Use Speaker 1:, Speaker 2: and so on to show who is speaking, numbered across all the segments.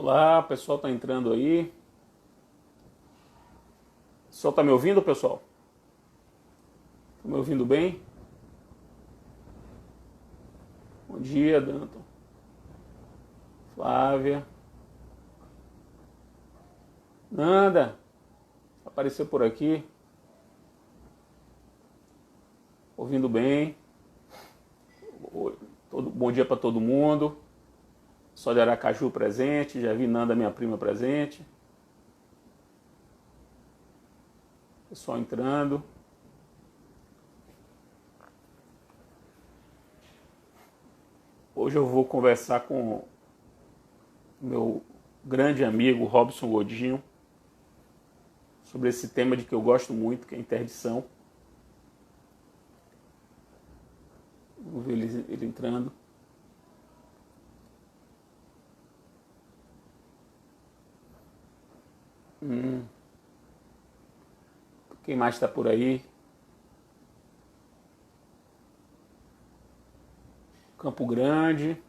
Speaker 1: Olá, o pessoal está entrando aí. O pessoal está me ouvindo, pessoal? Está me ouvindo bem? Bom dia, Danton. Flávia. Nanda. Apareceu por aqui. Ouvindo bem. Bom dia para todo mundo. Só de Aracaju presente. Já vi Nanda, minha prima, presente. Pessoal entrando. Hoje eu vou conversar com o meu grande amigo Robson Godinho sobre esse tema de que eu gosto muito, que é a interdição. Vamos ver ele entrando. Quem mais está por aí? Campo Grande.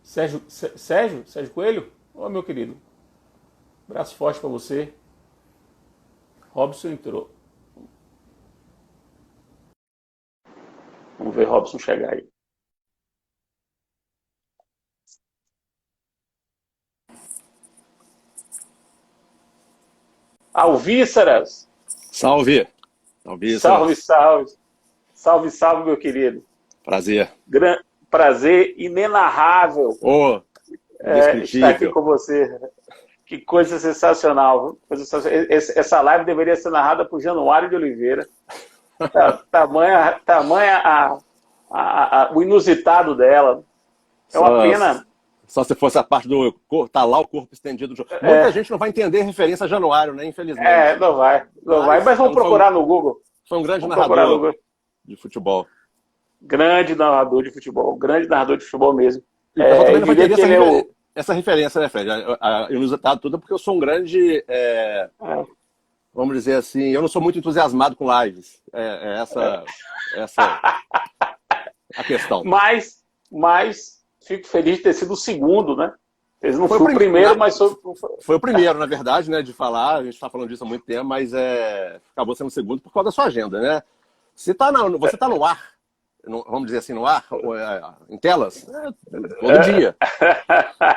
Speaker 1: Sérgio Coelho? Ô, meu querido. Braço forte para você. Robson entrou. Vamos ver Robson chegar aí. Alvíceras!
Speaker 2: Salve!
Speaker 1: Salve, salve! Salve, salve, meu querido.
Speaker 2: Prazer.
Speaker 1: Prazer inenarrável estar aqui com você. Que coisa sensacional. Essa live deveria ser narrada por Januário de Oliveira. Tamanha o inusitado dela. É uma pena.
Speaker 2: Só se fosse a parte do tá lá o corpo estendido. Muita gente não vai entender referência a Januário, né? Infelizmente.
Speaker 1: Não vai. Mas vamos procurar no Google.
Speaker 2: Foi um grande narrador de futebol.
Speaker 1: Grande narrador de futebol mesmo.
Speaker 2: E o pessoal também não vai entender essa referência, né, Fred? Inusitado tudo, porque eu sou um grande. Vamos dizer assim, eu não sou muito entusiasmado com lives. Essa a questão.
Speaker 1: Mas fico feliz de ter sido o segundo, né? Não foi o primeiro, mas
Speaker 2: foi o primeiro, na verdade, né, de falar. A gente está falando disso há muito tempo, mas acabou sendo o segundo por causa da sua agenda, né? Você está no ar, vamos dizer assim, no ar, em telas, todo dia.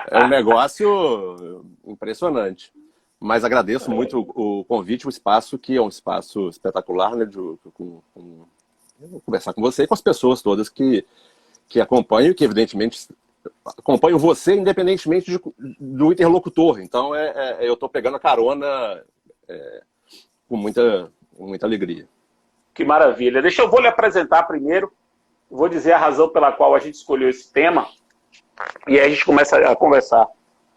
Speaker 2: É um negócio impressionante. Mas agradeço muito o convite, o espaço, que é um espaço espetacular, né? Conversar com você e com as pessoas todas que acompanham, que evidentemente acompanham você independentemente do interlocutor. Então, eu estou pegando a carona com muita alegria.
Speaker 1: Que maravilha. Vou lhe apresentar primeiro. Vou dizer a razão pela qual a gente escolheu esse tema. E aí a gente começa a conversar.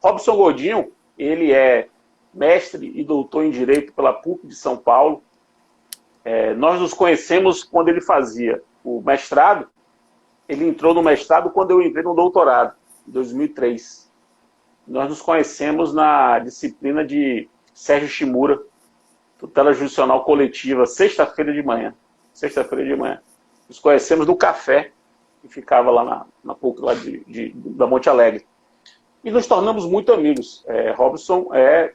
Speaker 1: Robson Godinho, ele é mestre e doutor em Direito pela PUC de São Paulo. Nós nos conhecemos quando ele fazia o mestrado. Ele entrou no mestrado quando eu entrei no doutorado, em 2003. Nós nos conhecemos na disciplina de Sérgio Shimura, tutela judicional coletiva, sexta-feira de manhã. Nos conhecemos no café, que ficava lá na PUC lá da Monte Alegre. E nos tornamos muito amigos. Robson é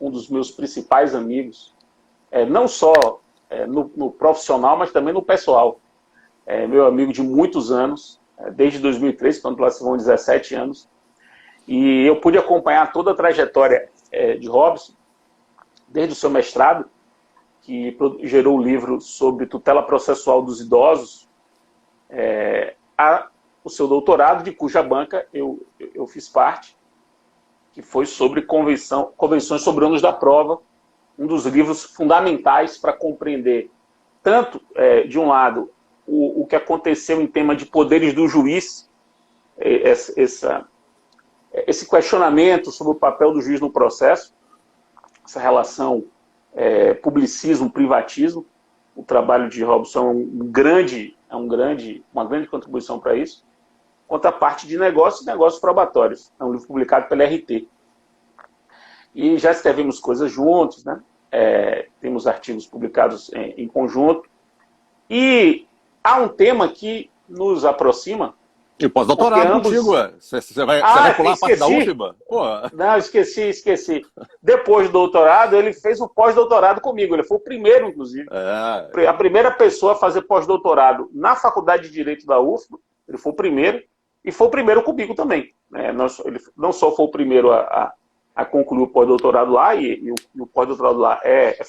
Speaker 1: um dos meus principais amigos, não só no profissional, mas também no pessoal. Meu amigo de muitos anos, desde 2003, quando lá se vão 17 anos. E eu pude acompanhar toda a trajetória de Robson, desde o seu mestrado, que gerou o livro sobre tutela processual dos idosos, o seu doutorado, de cuja banca eu fiz parte, que foi sobre convenções sobre ônus da prova, um dos livros fundamentais para compreender, tanto, de um lado, o que aconteceu em tema de poderes do juiz, esse questionamento sobre o papel do juiz no processo, essa relação publicismo-privatismo. O trabalho de Robson é uma grande contribuição para isso. Quanto à parte de negócios probatórios. É um livro publicado pela RT. E já escrevemos coisas juntos, né? Temos artigos publicados em conjunto. E há um tema que nos aproxima,
Speaker 2: E pós-doutorado contigo, ué. Você vai pular a parte da UFBA? Pô.
Speaker 1: Não, esqueci. Depois do doutorado, ele fez o pós-doutorado comigo. Ele foi o primeiro, inclusive. A primeira pessoa a fazer pós-doutorado na Faculdade de Direito da UFBA. Ele foi o primeiro. E foi o primeiro comigo também. Ele não só foi o primeiro a concluir o pós-doutorado lá, e o pós-doutorado lá é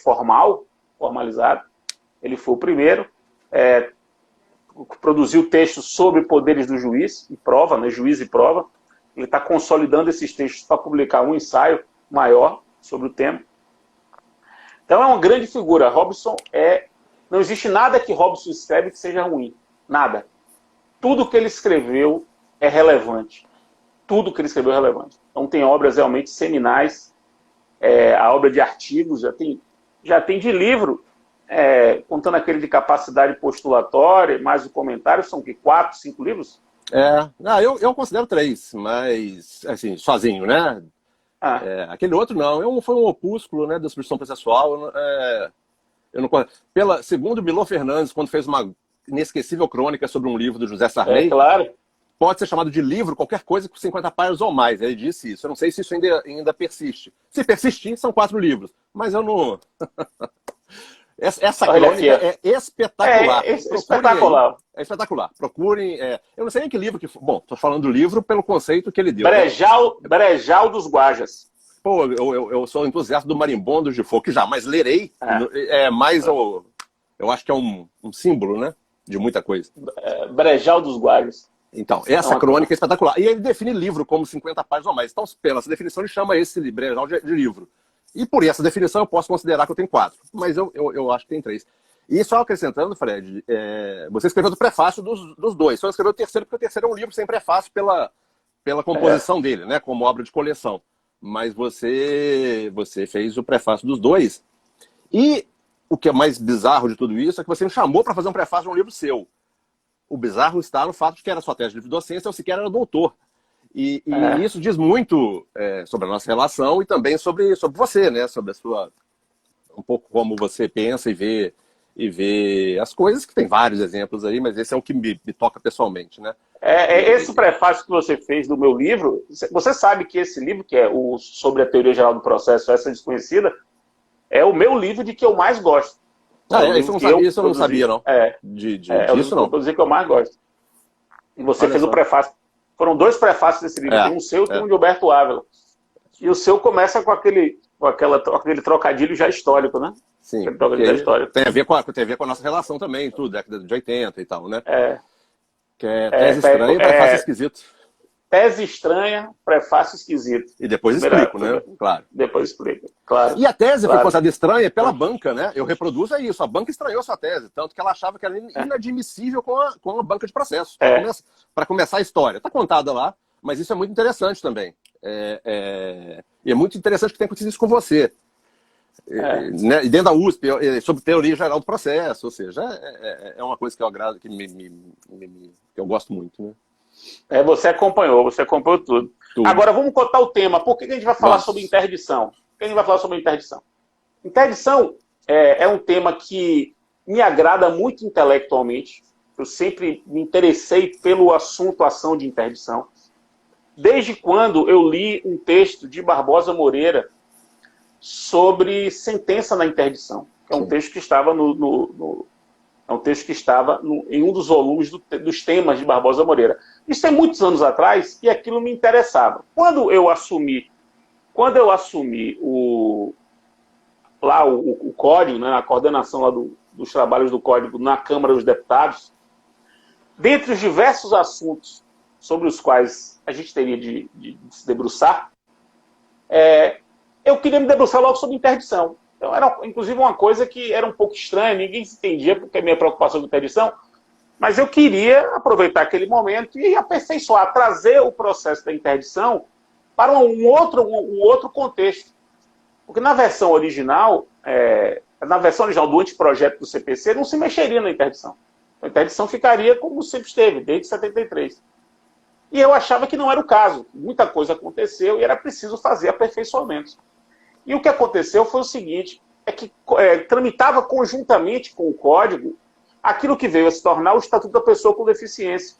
Speaker 1: formalizado. Ele foi o primeiro. Produziu textos sobre poderes do juiz e prova, né, juiz e prova. Ele está consolidando esses textos para publicar um ensaio maior sobre o tema. Então é uma grande figura. Robson não existe nada que Robson escreve que seja ruim. Nada. Tudo que ele escreveu é relevante. Tudo que ele escreveu é relevante. Então tem obras realmente seminais, a obra de artigos, já tem de livro, contando aquele de capacidade postulatória, mais o comentário, são o quê? 4, 5 livros?
Speaker 2: Eu considero 3, mas, assim, sozinho, né? Aquele outro não, foi um opúsculo, né, da substituição processual. Eu não, segundo Milor Fernandes, quando fez uma inesquecível crônica sobre um livro do José Sarney,
Speaker 1: claro.
Speaker 2: Pode ser chamado de livro qualquer coisa com 50 páginas ou mais. Ele disse isso. Eu não sei se isso ainda persiste. Se persistir, são 4 livros. Mas eu não... Essa crônica é espetacular.
Speaker 1: É espetacular.
Speaker 2: É espetacular. Procurem. Eu não sei nem que livro que foi. Bom, estou falando do livro pelo conceito que ele deu.
Speaker 1: Brejal dos Guajas.
Speaker 2: Pô, eu sou entusiasta do Marimbondo de Fogo, que jamais lerei. Mas eu acho que é um símbolo, né? De muita coisa.
Speaker 1: Brejal dos Guajas.
Speaker 2: Então, essa crônica é espetacular. E ele define livro como 50 páginas ou mais. Então, pela essa definição, ele chama esse brejal de livro. E por essa definição, eu posso considerar que eu tenho 4. Mas eu acho que tem 3. E só acrescentando, Fred, você escreveu do prefácio dos 2. Só escreveu o terceiro, porque o terceiro é um livro sem prefácio pela composição dele, né? Como obra de coleção. Mas você fez o prefácio dos 2. E o que é mais bizarro de tudo isso é que você me chamou para fazer um prefácio de um livro seu. O bizarro está no fato de que era sua tese de docência, eu sequer era doutor. E isso diz muito sobre a nossa relação e também sobre você, né? Sobre a sua... Um pouco como você pensa e vê as coisas, que tem vários exemplos aí, mas esse é o que me toca pessoalmente, né?
Speaker 1: Esse prefácio que você fez do meu livro, você sabe que esse livro, que é o Sobre a Teoria Geral do Processo, essa desconhecida, é o meu livro de que eu mais gosto.
Speaker 2: Isso eu não sabia, não.
Speaker 1: Disso não. Vou dizer que eu mais gosto. E você fez o prefácio. Foram 2 prefácios desse livro. Tem um seu e tem um de Alberto Ávila. E o seu começa com aquele trocadilho já histórico, né?
Speaker 2: Sim. Tem a ver com a nossa relação também, tudo, década de 80 e tal, né? Que é tese estranha e prefácio esquisito.
Speaker 1: Tese estranha, prefácio esquisito.
Speaker 2: E depois explico, né? Claro.
Speaker 1: Depois explico, claro.
Speaker 2: E a tese foi considerada estranha pela banca, né? Eu reproduzo isso. A banca estranhou sua tese, tanto que ela achava que era inadmissível com a banca de processo. Para começar a história. Está contada lá, mas isso é muito interessante também. E é muito interessante que tenha acontecido isso com você. Né? E dentro da USP, sobre teoria geral do processo. Ou seja, é uma coisa que eu agrado, que eu gosto muito, né?
Speaker 1: Você acompanhou tudo. Agora vamos contar o tema. Por que a gente vai falar sobre interdição? Por que a gente vai falar sobre interdição? Interdição é um tema que me agrada muito intelectualmente. Eu sempre me interessei pelo assunto ação de interdição. Desde quando eu li um texto de Barbosa Moreira sobre sentença na interdição. É um texto que estava em um dos volumes dos temas de Barbosa Moreira. Isso é muitos anos atrás e aquilo me interessava. Quando eu assumi o código, né, a coordenação lá dos trabalhos do código na Câmara dos Deputados, dentre os diversos assuntos sobre os quais a gente teria de se debruçar, eu queria me debruçar logo sobre interdição. Então, era, inclusive, uma coisa que era um pouco estranha, ninguém se entendia porque a minha preocupação com interdição, mas eu queria aproveitar aquele momento e aperfeiçoar, trazer o processo da interdição para um outro contexto. Porque na versão original do anteprojeto do CPC, não se mexeria na interdição. A interdição ficaria como sempre esteve, desde 73. E eu achava que não era o caso. Muita coisa aconteceu e era preciso fazer aperfeiçoamentos. E o que aconteceu foi o seguinte, que tramitava conjuntamente com o código aquilo que veio a se tornar o Estatuto da Pessoa com Deficiência.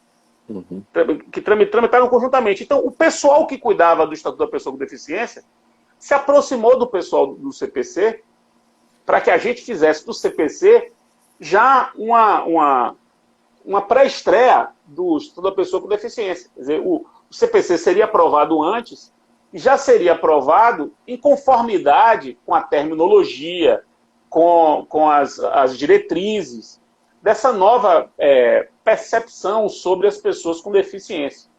Speaker 2: Uhum.
Speaker 1: que tramitaram conjuntamente. Então, o pessoal que cuidava do Estatuto da Pessoa com Deficiência se aproximou do pessoal do CPC para que a gente fizesse do CPC já uma pré-estreia do Estatuto da Pessoa com Deficiência. Quer dizer, o CPC seria aprovado antes e já seria aprovado em conformidade com a terminologia, com as diretrizes dessa nova percepção sobre as pessoas com deficiência.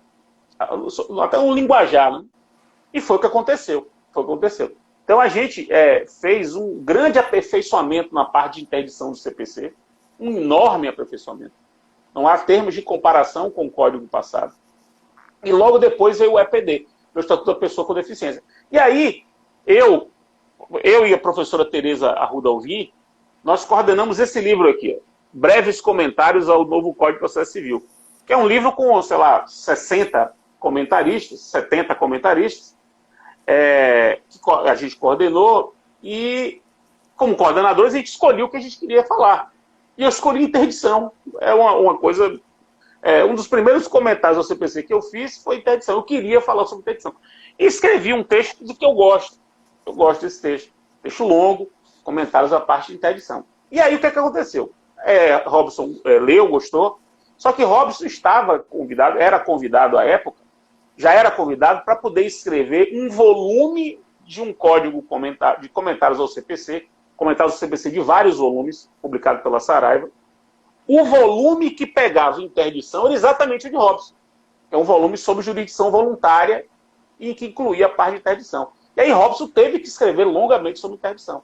Speaker 1: Até um linguajar, né? E foi o que aconteceu. Então a gente fez um grande aperfeiçoamento na parte de interdição do CPC, um enorme aperfeiçoamento. Não há termos de comparação com o código passado. E logo depois veio o EPD, o Estatuto da Pessoa com Deficiência. E aí, eu e a professora Tereza Arruda Alvim, nós coordenamos esse livro aqui, Breves Comentários ao Novo Código de Processo Civil, que é um livro com, sei lá, 60 comentaristas, 70 comentaristas, que a gente coordenou e, como coordenadores, a gente escolheu o que a gente queria falar. E eu escolhi interdição. É uma coisa... um dos primeiros comentários ao CPC que eu fiz foi interdição. Eu queria falar sobre interdição. E escrevi um texto do que eu gosto. Eu gosto desse texto. Texto longo, comentários à parte de interdição. E aí o que aconteceu? Robson leu, gostou. Só que Robson era convidado à época, já era convidado para poder escrever um volume de um código de comentários ao CPC, comentários ao CPC de vários volumes, publicado pela Saraiva. O volume que pegava interdição era exatamente o de Robson. É um volume sobre jurisdição voluntária e que incluía a parte de interdição. E aí Robson teve que escrever longamente sobre interdição.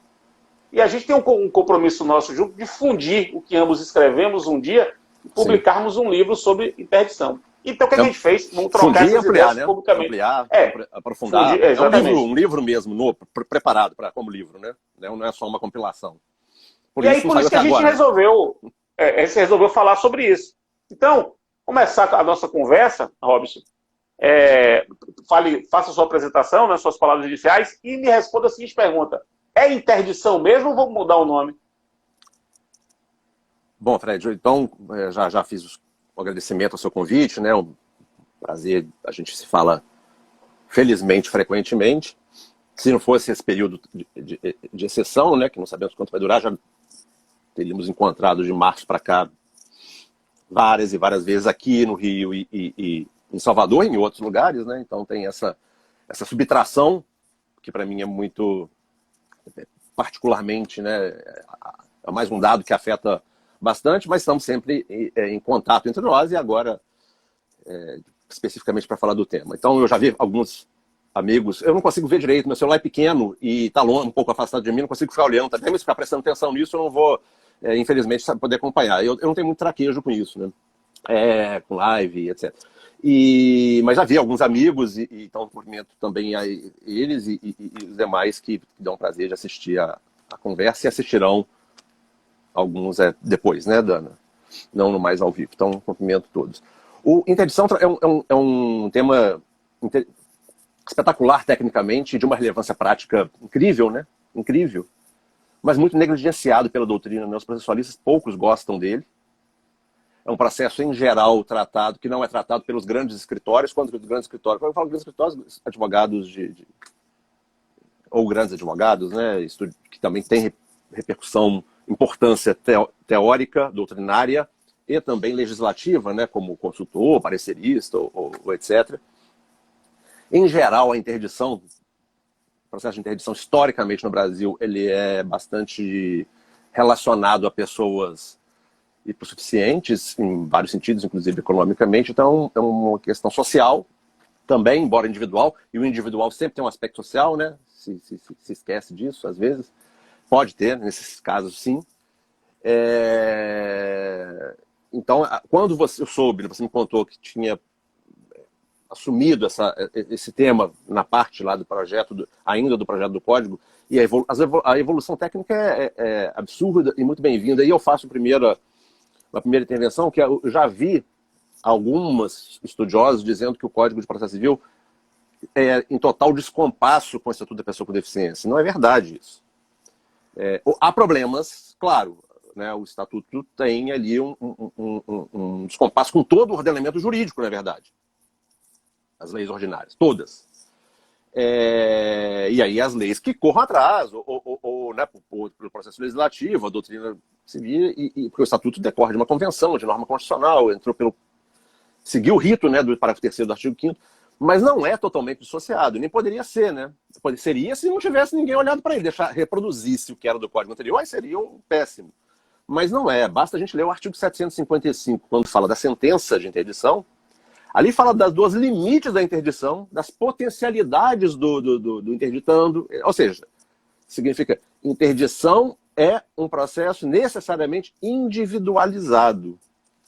Speaker 1: E a gente tem um compromisso nosso junto de fundir o que ambos escrevemos um dia e publicarmos um livro sobre interdição. Então, o que a gente fez? Vamos trocar essas ideias publicamente.
Speaker 2: Ampliar, aprofundar. Um livro mesmo, preparado como livro, né? Não é só uma compilação.
Speaker 1: Por isso que a gente resolveu falar sobre isso. Então, começar a nossa conversa, Robson, faça a sua apresentação, né, suas palavras iniciais, e me responda a seguinte pergunta. É interdição mesmo ou vou mudar o nome?
Speaker 2: Bom, Fred, então, já fiz o agradecimento ao seu convite, né? Um prazer, a gente se fala felizmente, frequentemente. Se não fosse esse período de exceção, né, que não sabemos quanto vai durar, já teríamos encontrado de março para cá várias e várias vezes aqui no Rio e em Salvador e em outros lugares, né? Então tem essa subtração, que para mim é muito, particularmente, né, é mais um dado que afeta bastante, mas estamos sempre em contato entre nós e agora, especificamente para falar do tema. Então eu já vi alguns amigos, eu não consigo ver direito, meu celular é pequeno e está longe, um pouco afastado de mim, não consigo ficar olhando, até mesmo ficar prestando atenção nisso, eu não vou, infelizmente, poder acompanhar. Eu não tenho muito traquejo com isso, né? Com live, etc. Mas já vi alguns amigos, então cumprimento também a eles e os demais que dão prazer de assistir a conversa e assistirão alguns depois, né, Dana? Não no mais ao vivo. Então, cumprimento todos. O interdição é um tema espetacular tecnicamente, de uma relevância prática incrível, né? Incrível. Mas muito negligenciado pela doutrina, né? Os processualistas poucos gostam dele. É um processo, em geral, que não é tratado pelos grandes escritórios. Quando eu falo grandes escritórios, advogados ou grandes advogados, né? Que também tem repercussão, importância teórica, doutrinária e também legislativa, né? Como consultor, parecerista ou etc. Em geral, o processo de interdição, historicamente no Brasil, ele é bastante relacionado a pessoas hipossuficientes, em vários sentidos, inclusive economicamente. Então, é uma questão social também, embora individual, e o individual sempre tem um aspecto social, né? Se esquece disso, às vezes. Pode ter, nesses casos, sim. Então, quando você me contou que tinha assumido esse tema na parte lá do projeto, ainda do projeto do código, e a evolução técnica é absurda e muito bem-vinda. E eu faço uma primeira intervenção, que eu já vi alguns estudiosos dizendo que o Código de Processo Civil é em total descompasso com o Estatuto da Pessoa com Deficiência. Não é verdade isso. Há problemas, claro, né? O Estatuto tem ali um um descompasso com todo o ordenamento jurídico, na verdade. As leis ordinárias, todas. E aí as leis que corram atrás, ou né, pelo processo legislativo, a doutrina civil, porque o Estatuto decorre de uma convenção, de norma constitucional, seguiu o rito, né, do parágrafo 3º do artigo 5º, mas não é totalmente dissociado, nem poderia ser, né? Seria se não tivesse ninguém olhado para ele, reproduzisse o que era do Código anterior, aí seria um péssimo. Mas não é, basta a gente ler o artigo 755, quando fala da sentença de interdição. Ali fala dos limites da interdição, das potencialidades do interditando, ou seja, significa interdição é um processo necessariamente individualizado,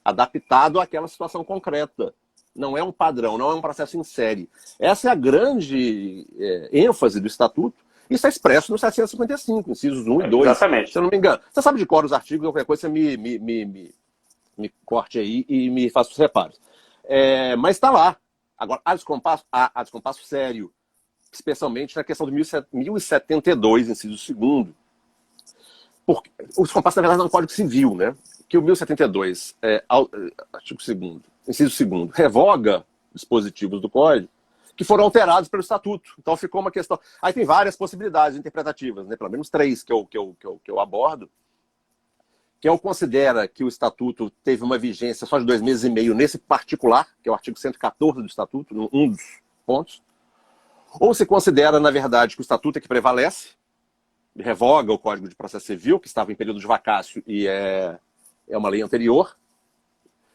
Speaker 2: adaptado àquela situação concreta. Não é um padrão, não é um processo em série. Essa é a grande ênfase do Estatuto. Isso é expresso no 755, incisos 1 e 2.
Speaker 1: Exatamente.
Speaker 2: Se eu não me engano. Você sabe de cor os artigos, ou qualquer coisa, você me corte aí e me faça os reparos. Mas está lá. Agora, há descompasso sério, especialmente na questão do 1072, inciso 2º. Porque o descompasso, na verdade, não é um Código Civil, né? Que o 1072, artigo 2º, inciso 2º, revoga dispositivos do Código que foram alterados pelo Estatuto. Então ficou uma questão... Aí tem várias possibilidades interpretativas, né? Pelo menos 3 que eu abordo. Que considera que o Estatuto teve uma vigência só de 2 meses e meio nesse particular, que é o artigo 114 do Estatuto, um dos pontos. Ou se considera, na verdade, que o Estatuto é que prevalece, revoga o Código de Processo Civil, que estava em período de vacácio e é uma lei anterior.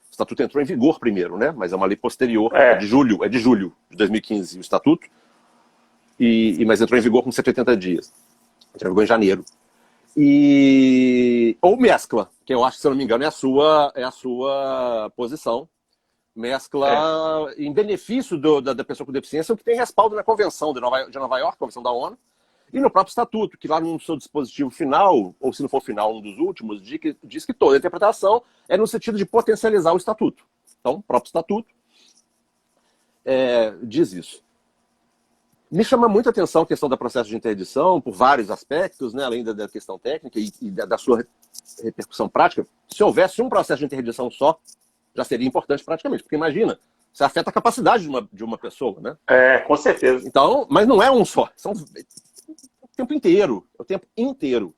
Speaker 2: O Estatuto entrou em vigor primeiro, né? Mas é uma lei posterior, é de julho de 2015, o Estatuto. Mas entrou em vigor com 180 dias. Entrou em vigor em janeiro. Ou mescla, que eu acho que, se eu não me engano, é a sua posição. Mescla em benefício da pessoa com deficiência, o que tem respaldo na Convenção de Nova York, Convenção da ONU, e no próprio Estatuto, que lá no seu dispositivo final, ou se não for final, um dos últimos, diz que toda a interpretação é no sentido de potencializar o Estatuto. Então, o próprio Estatuto diz isso. Me chama muita atenção a questão do processo de interdição, por vários aspectos, né, além da questão técnica e da sua repercussão prática. Se houvesse um processo de interdição só, já seria importante praticamente, porque imagina, você afeta a capacidade de uma pessoa, né?
Speaker 1: Com certeza.
Speaker 2: Então, mas não é um só, são o tempo inteiro, é o tempo inteiro.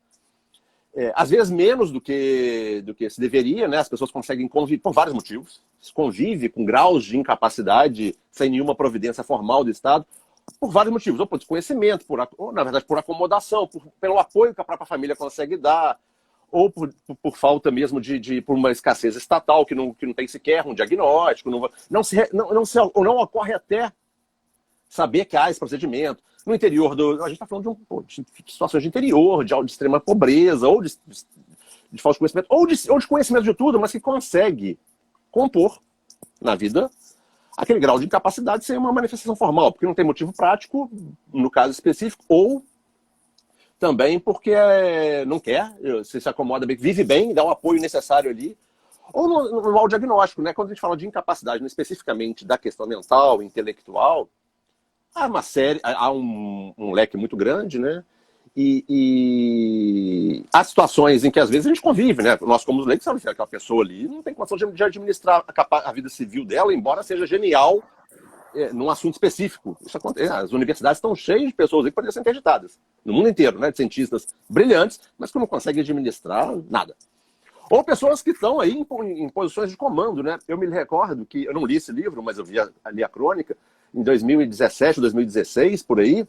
Speaker 2: Às vezes menos do que se deveria, né? As pessoas conseguem conviver, por vários motivos, se convive com graus de incapacidade sem nenhuma providência formal do Estado, por vários motivos, ou por desconhecimento, ou na verdade por acomodação, pelo apoio que a própria família consegue dar, ou por falta mesmo por uma escassez estatal que não tem sequer um diagnóstico, não ocorre até saber que há esse procedimento. No interior a gente está falando de situações de interior, de extrema pobreza, ou de falta de conhecimento, ou de conhecimento de tudo, mas que consegue compor na vida aquele grau de incapacidade sem uma manifestação formal, porque não tem motivo prático, no caso específico, ou também porque não quer, se acomoda bem, vive bem, dá o apoio necessário ali, ou no mau diagnóstico, né? Quando a gente fala de incapacidade, especificamente da questão mental, intelectual, há um leque muito grande, né? E há situações em que às vezes a gente convive, né? Nós, como leigos, sabemos que aquela pessoa ali não tem condição de administrar a vida civil dela, embora seja genial num assunto específico. Isso acontece. As universidades estão cheias de pessoas aí que poderiam ser interditadas, no mundo inteiro, né? De cientistas brilhantes, mas que não conseguem administrar nada. Ou pessoas que estão aí em posições de comando, né? Eu me recordo que, eu não li esse livro, mas eu li a crônica, em 2017, 2016, por aí,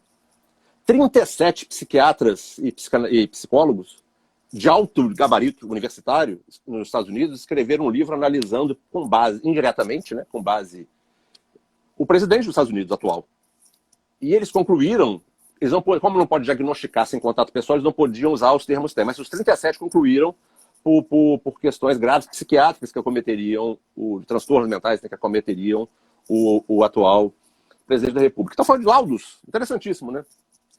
Speaker 2: 37 psiquiatras e psicólogos de alto gabarito universitário nos Estados Unidos escreveram um livro analisando com base, indiretamente, né, com base, o presidente dos Estados Unidos atual. E eles concluíram, como não pode diagnosticar sem contato pessoal, eles não podiam usar os termos técnicos, mas os 37 concluíram por questões graves psiquiátricas que acometeriam, transtornos mentais, né, que acometeriam o atual presidente da República. Então, falando de laudos, interessantíssimo, né?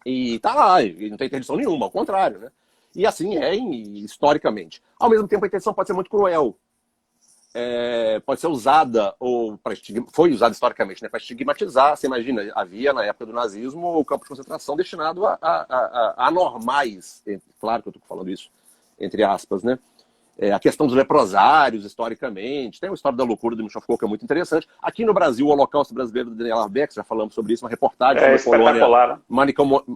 Speaker 2: E tá lá, e não tem interdição nenhuma, ao contrário, né? E assim historicamente. Ao mesmo tempo, a interdição pode ser muito cruel. Pode ser usada, foi usada historicamente, né, para estigmatizar. Você imagina, havia na época do nazismo o campo de concentração destinado a anormais, claro que eu estou falando isso, entre aspas, né? A questão dos leprosários, historicamente. Tem uma história da loucura do Michel Foucault, que é muito interessante. Aqui no Brasil, o Holocausto Brasileiro do Daniel Arbex, já falamos sobre isso, uma reportagem sobre a colônia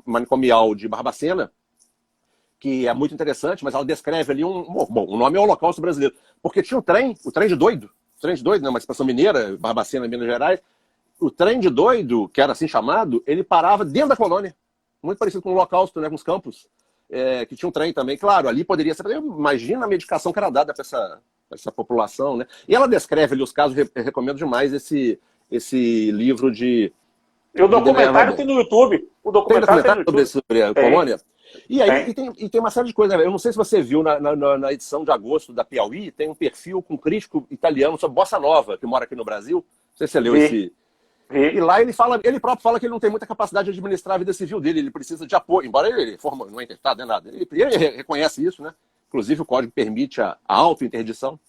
Speaker 2: manicomial de Barbacena, que é muito interessante, mas ela descreve ali Bom, o nome é Holocausto Brasileiro, porque tinha o trem de doido, né, uma expressão mineira, Barbacena, Minas Gerais. O trem de doido, que era assim chamado, ele parava dentro da colônia. Muito parecido com o Holocausto, né, com os campos. Que tinha um trem também. Claro, ali poderia ser... Imagina a medicação que era dada para essa população, né? E ela descreve ali os casos, eu recomendo demais esse livro de...
Speaker 1: E o documentário tem no YouTube. O documentário tem no YouTube.
Speaker 2: Sobre a colônia. E aí tem uma série de coisas. Eu não sei se você viu na edição de agosto da Piauí, tem um perfil com um crítico italiano sobre Bossa Nova, que mora aqui no Brasil. Não sei se você leu esse... E lá ele próprio fala que ele não tem muita capacidade de administrar a vida civil dele, ele precisa de apoio, embora ele não é interditado, nem nada. Ele reconhece isso, né? Inclusive o código permite a auto-interdição,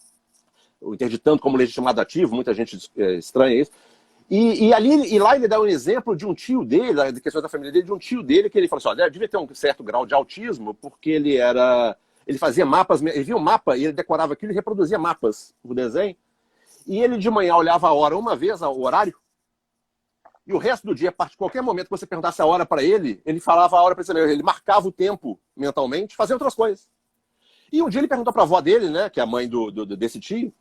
Speaker 2: o interditando como legitimado ativo, muita gente estranha isso. E lá ele dá um exemplo de um tio dele, da questão da família dele, de um tio dele que ele fala assim, devia ter um certo grau de autismo, porque ele fazia mapas, ele via um mapa e ele decorava aquilo e reproduzia mapas por desenho, e ele de manhã olhava a hora uma vez, o horário, e o resto do dia, a partir de qualquer momento que você perguntasse a hora para ele, ele falava a hora para você, ele marcava o tempo mentalmente, fazia outras coisas. E um dia ele perguntou para a avó dele, né, que é a mãe desse tio,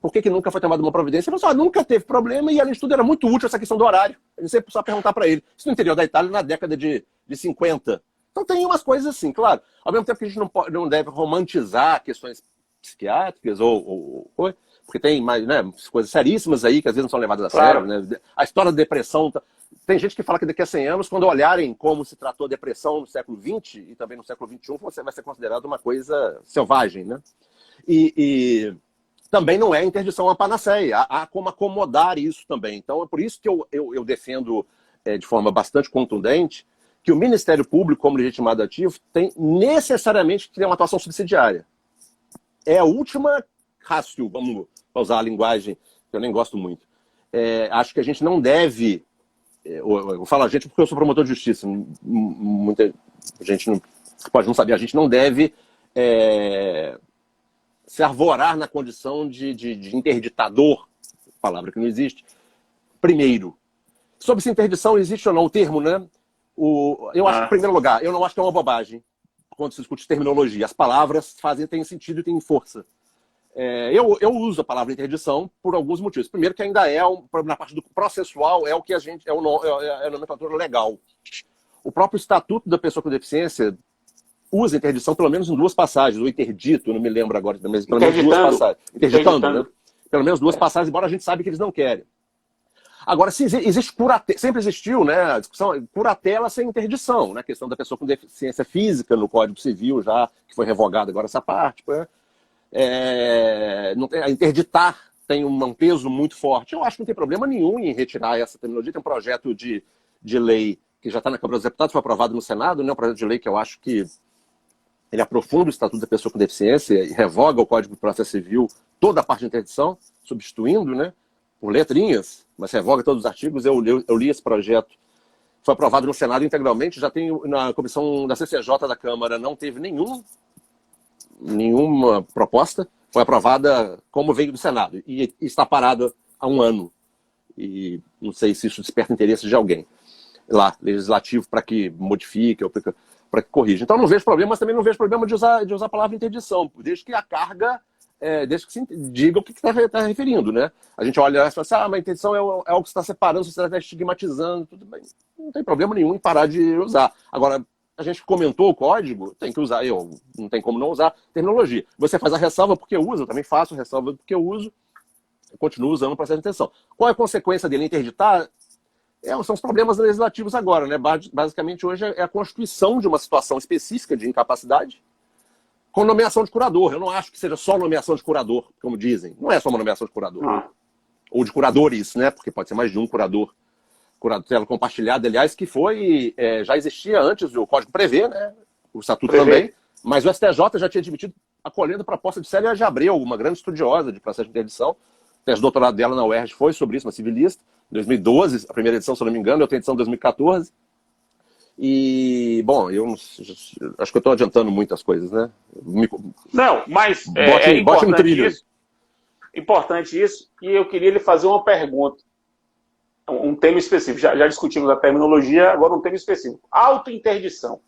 Speaker 2: por que nunca foi tomada uma providência. Ele falou assim, nunca teve problema e além de tudo era muito útil essa questão do horário. Ele sempre precisava perguntar para ele. Isso no interior da Itália, na década de 50. Então tem umas coisas assim, claro. Ao mesmo tempo que a gente não deve romantizar questões psiquiátricas porque tem mais, né, coisas seríssimas aí que às vezes não são levadas a sério. Né? A história da depressão. Tem gente que fala que daqui a 100 anos, quando olharem como se tratou a depressão no século XX e também no século XXI, você vai ser considerado uma coisa selvagem. Né? E também não é interdição uma panaceia. Há como acomodar isso também. Então é por isso que eu defendo de forma bastante contundente que o Ministério Público, como legitimado ativo, tem necessariamente que ter uma atuação subsidiária. É a última ratio, vamos usar a linguagem que eu nem gosto muito. Acho que a gente não deve... eu falo a gente porque eu sou promotor de justiça. Muita gente pode não saber. A gente não deve se arvorar na condição de interditador, palavra que não existe, primeiro. Sobre se interdição existe ou não o termo, né? Eu acho que, em primeiro lugar, eu não acho que é uma bobagem quando se discute terminologia. As palavras têm sentido e têm força. Eu uso a palavra interdição por alguns motivos. Primeiro, que ainda na parte do processual, é o que a nomenclatura legal. O próprio Estatuto da Pessoa com Deficiência usa interdição pelo menos em duas passagens, ou interdito, não me lembro agora, mas pelo menos duas passagens. Interditando, né? Pelo menos duas passagens, embora a gente saiba que eles não querem. Agora, se existe sempre existiu, né, a discussão curatela sem interdição, né, a questão da pessoa com deficiência física no Código Civil, já que foi revogada agora essa parte, né? Interditar tem um peso muito forte. Eu acho que não tem problema nenhum em retirar essa terminologia. Tem um projeto de lei que já está na Câmara dos Deputados, foi aprovado no Senado, né, um projeto de lei que eu acho que ele aprofunda o Estatuto da Pessoa com Deficiência e revoga o Código de Processo Civil, toda a parte de interdição, substituindo, né, por letrinhas, mas revoga todos os artigos. Eu li esse projeto, foi aprovado no Senado integralmente, já tem na comissão da CCJ da Câmara, não teve nenhuma proposta, foi aprovada como veio do Senado e está parada há um ano. E não sei se isso desperta interesse de alguém lá, legislativo, para que modifique ou para que corrija. Então não vejo problema, mas também não vejo problema de usar a palavra interdição, desde que a carga, desde que se diga o que está referindo, né? A gente olha e fala assim, mas a interdição é algo que está separando, você está estigmatizando, tudo bem. Não tem problema nenhum em parar de usar. Agora, a gente comentou o código, tem que usar, não tem como não usar terminologia. Você faz a ressalva porque usa, eu também faço ressalva porque eu uso, eu continuo usando o processo de interdição. Qual é a consequência dele interditar? São os problemas legislativos agora, né? Basicamente, hoje é a constituição de uma situação específica de incapacidade com nomeação de curador. Eu não acho que seja só nomeação de curador, como dizem. Não é só uma nomeação de curador. Não. Ou de curadores, né? Porque pode ser mais de um curador. Curador compartilhada, aliás, que já existia antes, o Código prevê, né? O Estatuto também. Mas o STJ já tinha admitido, acolhendo a proposta de Célia de Abreu, uma grande estudiosa de processo de interdição. O tese de doutorado dela na UERJ foi sobre isso, uma civilista. Em 2012, a primeira edição, se eu não me engano, eu tenho a edição de 2014. E, bom, acho que eu estou adiantando muitas coisas, né?
Speaker 1: Não, mas
Speaker 2: bote no trilho.
Speaker 1: Importante isso, e eu queria lhe fazer uma pergunta. Um tema específico. Já discutimos a terminologia, agora um tema específico. Autointerdição.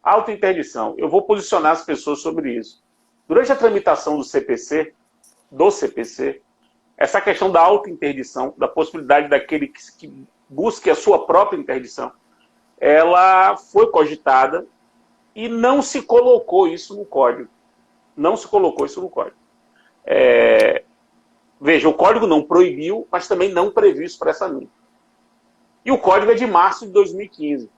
Speaker 1: Autointerdição. Eu vou posicionar as pessoas sobre isso. Durante a tramitação do CPC, essa questão da autointerdição, da possibilidade daquele que busque a sua própria interdição, ela foi cogitada e não se colocou isso no código. Não se colocou isso no código. Veja, o código não proibiu, mas também não previu expressamente. E o código é de março de 2015.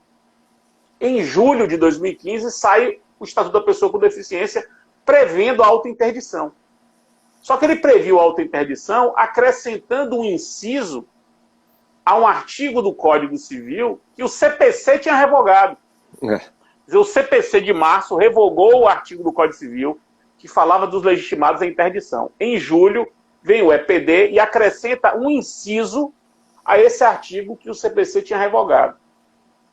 Speaker 1: Em julho de 2015 sai o Estatuto da Pessoa com Deficiência prevendo a autointerdição. Só que ele previu a autointerdição acrescentando um inciso a um artigo do Código Civil que o CPC tinha revogado. Quer dizer, o CPC de março revogou o artigo do Código Civil que falava dos legitimados à interdição. Em julho, vem o EPD e acrescenta um inciso a esse artigo que o CPC tinha revogado.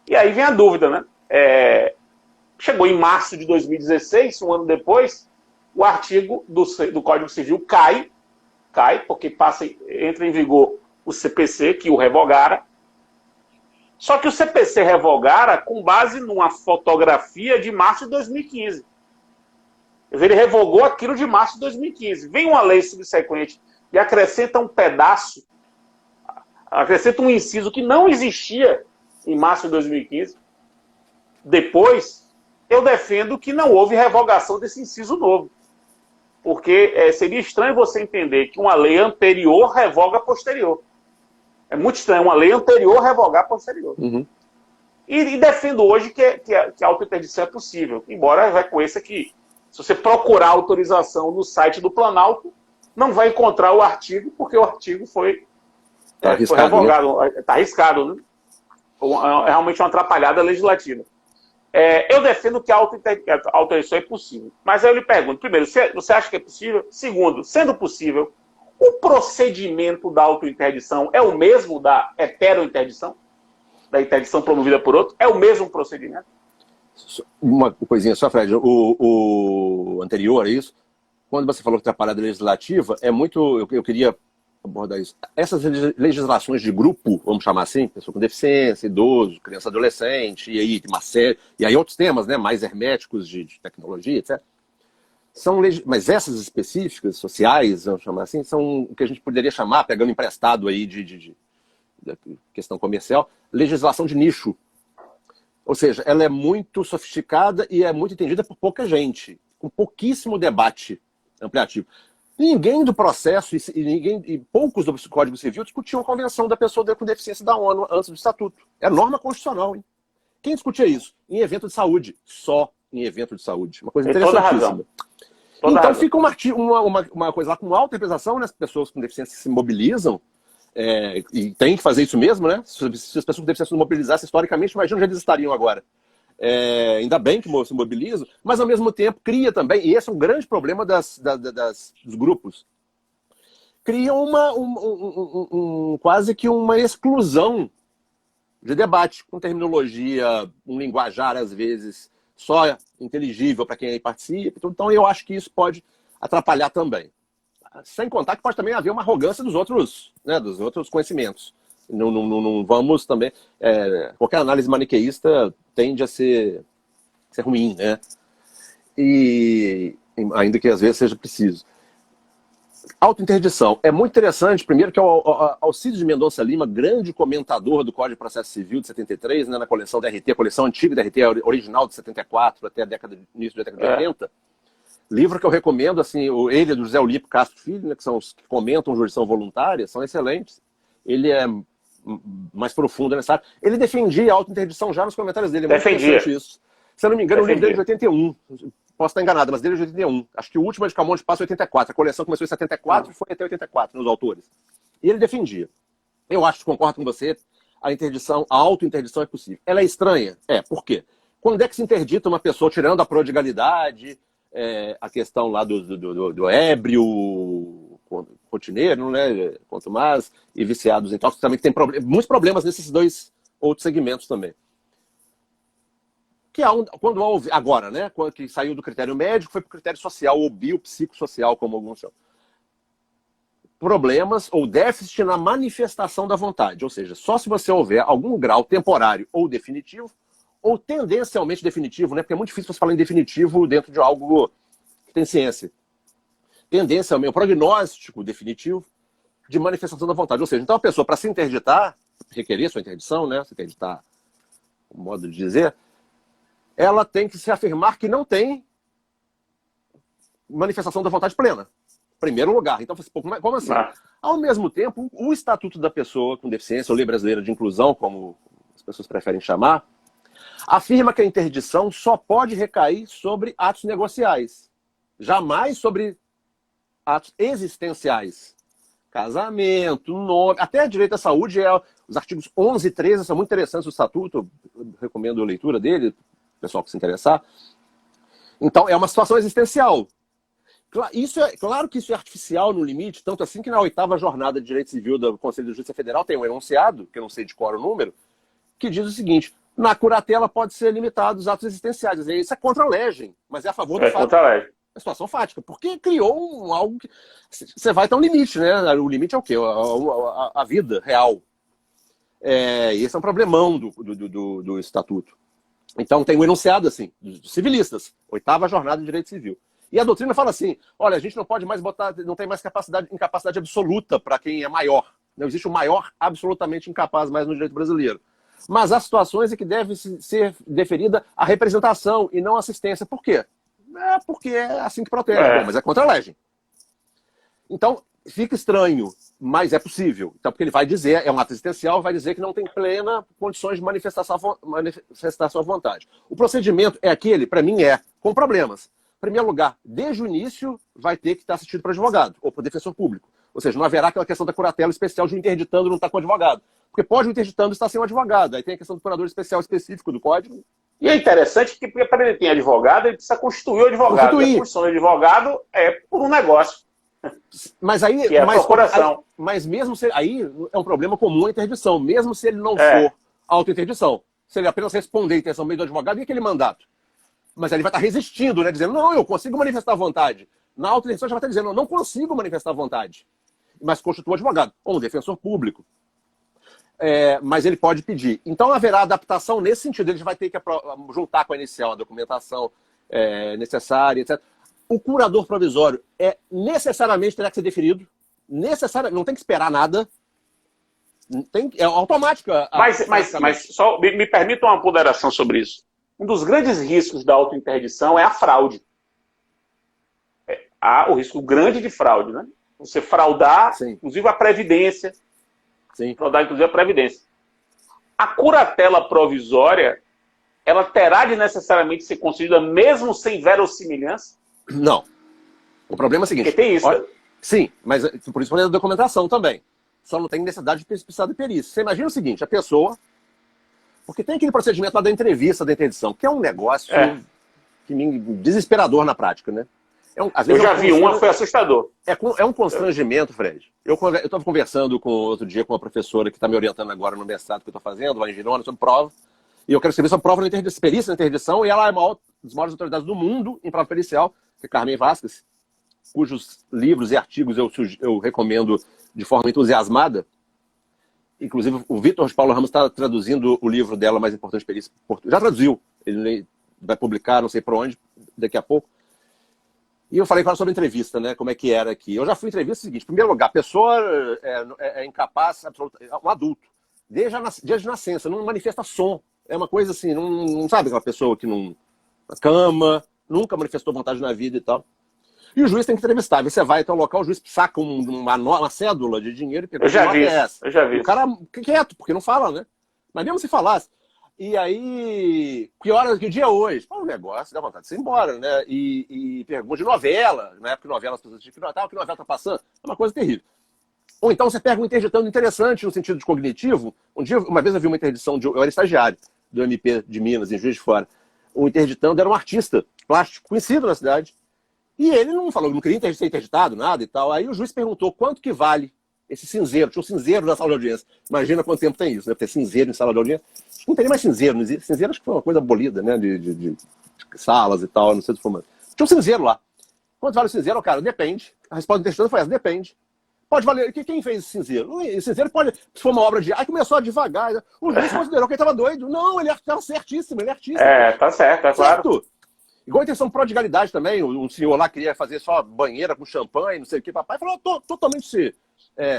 Speaker 1: E aí vem a dúvida, né? Chegou em março de 2016, um ano depois, o artigo do Código Civil cai, porque entra em vigor o CPC, que o revogara. Só que o CPC revogara com base numa fotografia de março de 2015. Quer dizer, ele revogou aquilo de março de 2015. Vem uma lei subsequente e acrescenta um pedaço, acrescenta um inciso que não existia em março de 2015. Depois, eu defendo que não houve revogação desse inciso novo. Porque seria estranho você entender que uma lei anterior revoga a posterior. É muito estranho uma lei anterior revogar a posterior.
Speaker 2: Uhum.
Speaker 1: E defendo hoje que a autointerdição é possível. Embora eu reconheça que, se você procurar autorização no site do Planalto, não vai encontrar o artigo, porque o artigo foi revogado. Está arriscado, né? É realmente uma atrapalhada legislativa. Eu defendo que a autointerdição é possível. Mas aí eu lhe pergunto, primeiro, você acha que é possível? Segundo, sendo possível, o procedimento da autointerdição é o mesmo da heterointerdição? Da interdição promovida por outro? É o mesmo procedimento?
Speaker 2: Uma coisinha só, Fred. O anterior a isso, quando você falou que atrapalhada legislativa, eu queria abordar isso. Essas legislações de grupo, vamos chamar assim, pessoa com deficiência, idoso, criança, adolescente, e aí outros temas, né, mais herméticos de tecnologia, etc. Mas essas específicas, sociais, vamos chamar assim, são o que a gente poderia chamar, pegando emprestado aí de questão comercial, legislação de nicho. Ou seja, ela é muito sofisticada e é muito entendida por pouca gente, com pouquíssimo debate ampliativo. Ninguém do processo e poucos do Código Civil discutiam a Convenção da Pessoa com Deficiência da ONU antes do Estatuto. É norma constitucional, hein? Quem discutia isso? Em evento de saúde. Só em evento de saúde. Uma coisa interessantíssima. Então fica uma coisa lá com alta representação, né? As pessoas com deficiência se mobilizam, e tem que fazer isso mesmo, né? Se as pessoas com deficiência se mobilizassem historicamente, imagina onde eles estariam agora. Ainda bem que se mobilizam, mas ao mesmo tempo cria também, e esse é um grande problema dos grupos, cria quase que uma exclusão de debate, com terminologia, um linguajar às vezes só inteligível para quem aí participa. Então eu acho que isso pode atrapalhar também. Sem contar que pode também haver uma arrogância dos outros conhecimentos. Não vamos também... qualquer análise maniqueísta tende a ser ruim, né? E ainda que às vezes seja preciso. Autointerdição. É muito interessante, primeiro, que o Alcides de Mendonça Lima, grande comentador do Código de Processo Civil de 73, né, na coleção da RT, a coleção antiga da RT, original de 74 até início da década de 80, livro que eu recomendo, assim, ele e do José Olímpio Castro Filho, né, que são os que comentam jurisdição voluntária, são excelentes. Ele é mais profundo nessa área. Ele defendia a autointerdição já nos comentários dele. É muito interessante isso. Se eu não me engano, o livro dele é de 81. Posso estar enganado, mas dele é de 81. Acho que o último é de Camões de Passo é 84. A coleção começou em 74 e foi até 84 nos autores. E ele defendia. Eu acho que concordo com você, a autointerdição é possível. Ela é estranha? Por quê? Quando é que se interdita uma pessoa, tirando a prodigalidade, a questão lá do ébrio, rotineiro, né, quanto mais, e viciados em tóxicos, também tem muitos problemas nesses dois outros segmentos também. Porque quando houve, agora, né, quando que saiu do critério médico, foi para o critério social, ou biopsicossocial, como alguns chamam. Problemas ou déficit na manifestação da vontade. Ou seja, só se você houver algum grau temporário ou definitivo, ou tendencialmente definitivo, né? Porque é muito difícil você falar em definitivo dentro de algo que tem ciência. Tendencialmente, o prognóstico definitivo de manifestação da vontade. Ou seja, então a pessoa, para se interditar, requerer sua interdição, né? Se interditar, o modo de dizer, ela tem que se afirmar que não tem manifestação da vontade plena. Primeiro lugar. Então, como assim? Ao mesmo tempo, o Estatuto da Pessoa com Deficiência, ou Lei Brasileira de Inclusão, como as pessoas preferem chamar, afirma que a interdição só pode recair sobre atos negociais, jamais sobre atos existenciais. Casamento, nome, até direito à saúde, os artigos 11 e 13 são muito interessantes do Estatuto, eu recomendo a leitura dele, pessoal que se interessar. Então, é uma situação existencial. Claro que isso é artificial no limite, tanto assim que na 8ª jornada de Direito Civil do Conselho de Justiça Federal tem um enunciado, que eu não sei de cor o número, que diz o seguinte: na curatela pode ser limitado os atos existenciais. Isso é contra a legem, mas é a favor do fato.
Speaker 1: Contra a legem.
Speaker 2: É situação fática, porque criou algo que... Você vai ter um limite, né? O limite é o quê? A vida real. E esse é um problemão do Estatuto. Então tem um enunciado assim, dos civilistas, 8ª jornada de Direito Civil. E a doutrina fala assim: olha, a gente não pode mais botar, não tem mais incapacidade absoluta para quem é maior. Não existe o maior absolutamente incapaz mais no direito brasileiro. Mas há situações em que deve ser deferida a representação e não a assistência. Por quê? Porque é assim que protege. Bom, mas é contra a legem. Então, fica estranho, mas é possível. Então, porque ele vai dizer, é um ato existencial, vai dizer que não tem plena condições de manifestar sua vontade. O procedimento é aquele, para mim, com problemas. Em primeiro lugar, desde o início, vai ter que estar assistido por advogado ou por defensor público. Ou seja, não haverá aquela questão da curatela especial de um interditando não estar com advogado. Porque pode o interditando estar sem um advogado. Aí tem a questão do curador especial específico do Código.
Speaker 1: E é interessante que, para ele ter advogado, ele precisa constituir o advogado. A constituição do advogado é por um negócio.
Speaker 2: Mas aí,
Speaker 1: que é a procuração.
Speaker 2: Mas mesmo se aí é um problema comum a interdição, mesmo se ele não for auto-interdição. Se ele apenas responder a intenção meio do advogado, e aquele mandato? Mas ele vai estar resistindo, né? Dizendo, não, eu consigo manifestar a vontade. Na auto-interdição já vai estar dizendo, eu não consigo manifestar a vontade. Mas constitua advogado, ou um defensor público. Mas ele pode pedir. Então haverá adaptação nesse sentido. Ele vai ter que juntar com a inicial a documentação necessária, etc. O curador provisório necessariamente terá que ser deferido. Não tem que esperar nada. É automático.
Speaker 1: Mas só me permita uma ponderação sobre isso. Um dos grandes riscos da auto-interdição é a fraude. Há o risco grande de fraude, né? Você fraudar, sim, inclusive a Previdência.
Speaker 2: Sim.
Speaker 1: Fraudar, inclusive, a Previdência. A curatela provisória, ela terá de necessariamente ser concedida mesmo sem verossimilhança?
Speaker 2: Não. O problema é o seguinte...
Speaker 1: Porque tem isso.
Speaker 2: Olha, sim, mas por isso pode ter documentação também. Só não tem necessidade de precisar de perícia. Você imagina o seguinte, a pessoa... Porque tem aquele procedimento lá da entrevista, da interdição, que é um negócio desesperador na prática, né? Às vezes
Speaker 1: eu já vi uma, foi assustador.
Speaker 2: É um constrangimento, Fred. Eu estava conversando outro dia com uma professora que está me orientando agora no mestrado que eu estou fazendo, lá em Girona, sobre prova. E eu quero escrever sobre prova de perícia na interdição, e ela é uma das maiores autoridades do mundo em prova pericial, que é Carmen Vasquez, cujos livros e artigos eu recomendo de forma entusiasmada. Inclusive, o Vitor Paulo Ramos está traduzindo o livro dela, Mais Importante Perícia. Já traduziu. Ele vai publicar, não sei para onde, daqui a pouco. E eu falei com ela sobre entrevista, né? Como é que era aqui. Eu já fui em entrevista, é o seguinte: em primeiro lugar, a pessoa é incapaz, absoluta, um adulto, desde nascença, não manifesta som. É uma coisa assim, não sabe aquela pessoa que não... na cama, nunca manifestou vontade na vida e tal. E o juiz tem que entrevistar. Aí você vai até o local, o juiz saca uma cédula de dinheiro e pergunta:
Speaker 1: eu já vi isso. Eu já vi.
Speaker 2: O cara quieto, porque não fala, né? Mas mesmo se falasse. E aí, que dia é hoje? Pô, um negócio, dá vontade de ir embora, né? E pergunta de novela, na época de novela, as pessoas diziam que novela tá passando, é uma coisa terrível. Ou então você pega um interditando interessante no sentido de cognitivo. Uma vez eu vi uma interdição, eu era estagiário do MP de Minas, em Juiz de Fora. O interditando era um artista plástico, conhecido na cidade. E ele não falou, não queria ser interditado, nada e tal. Aí o juiz perguntou quanto que vale esse cinzeiro. Tinha um cinzeiro na sala de audiência. Imagina quanto tempo tem isso, deve ter cinzeiro em sala de audiência. Não tem nem mais cinzeiro. Cinzeiro acho que foi uma coisa abolida, né? De salas e tal, não sei se foi. Tinha um cinzeiro lá. Quanto vale o cinzeiro? Cara, depende. A resposta do intestino foi essa, depende. Pode valer. Quem fez esse cinzeiro? Esse cinzeiro pode, se for uma obra de arte, começou a devagar. O juiz considerou que ele estava doido. Não, ele estava certíssimo, ele é artista.
Speaker 1: Tá certo, é claro.
Speaker 2: Certo. Igual a intenção de prodigalidade também. Um senhor lá queria fazer só banheira com champanhe, não sei o que. Papai falou, tô totalmente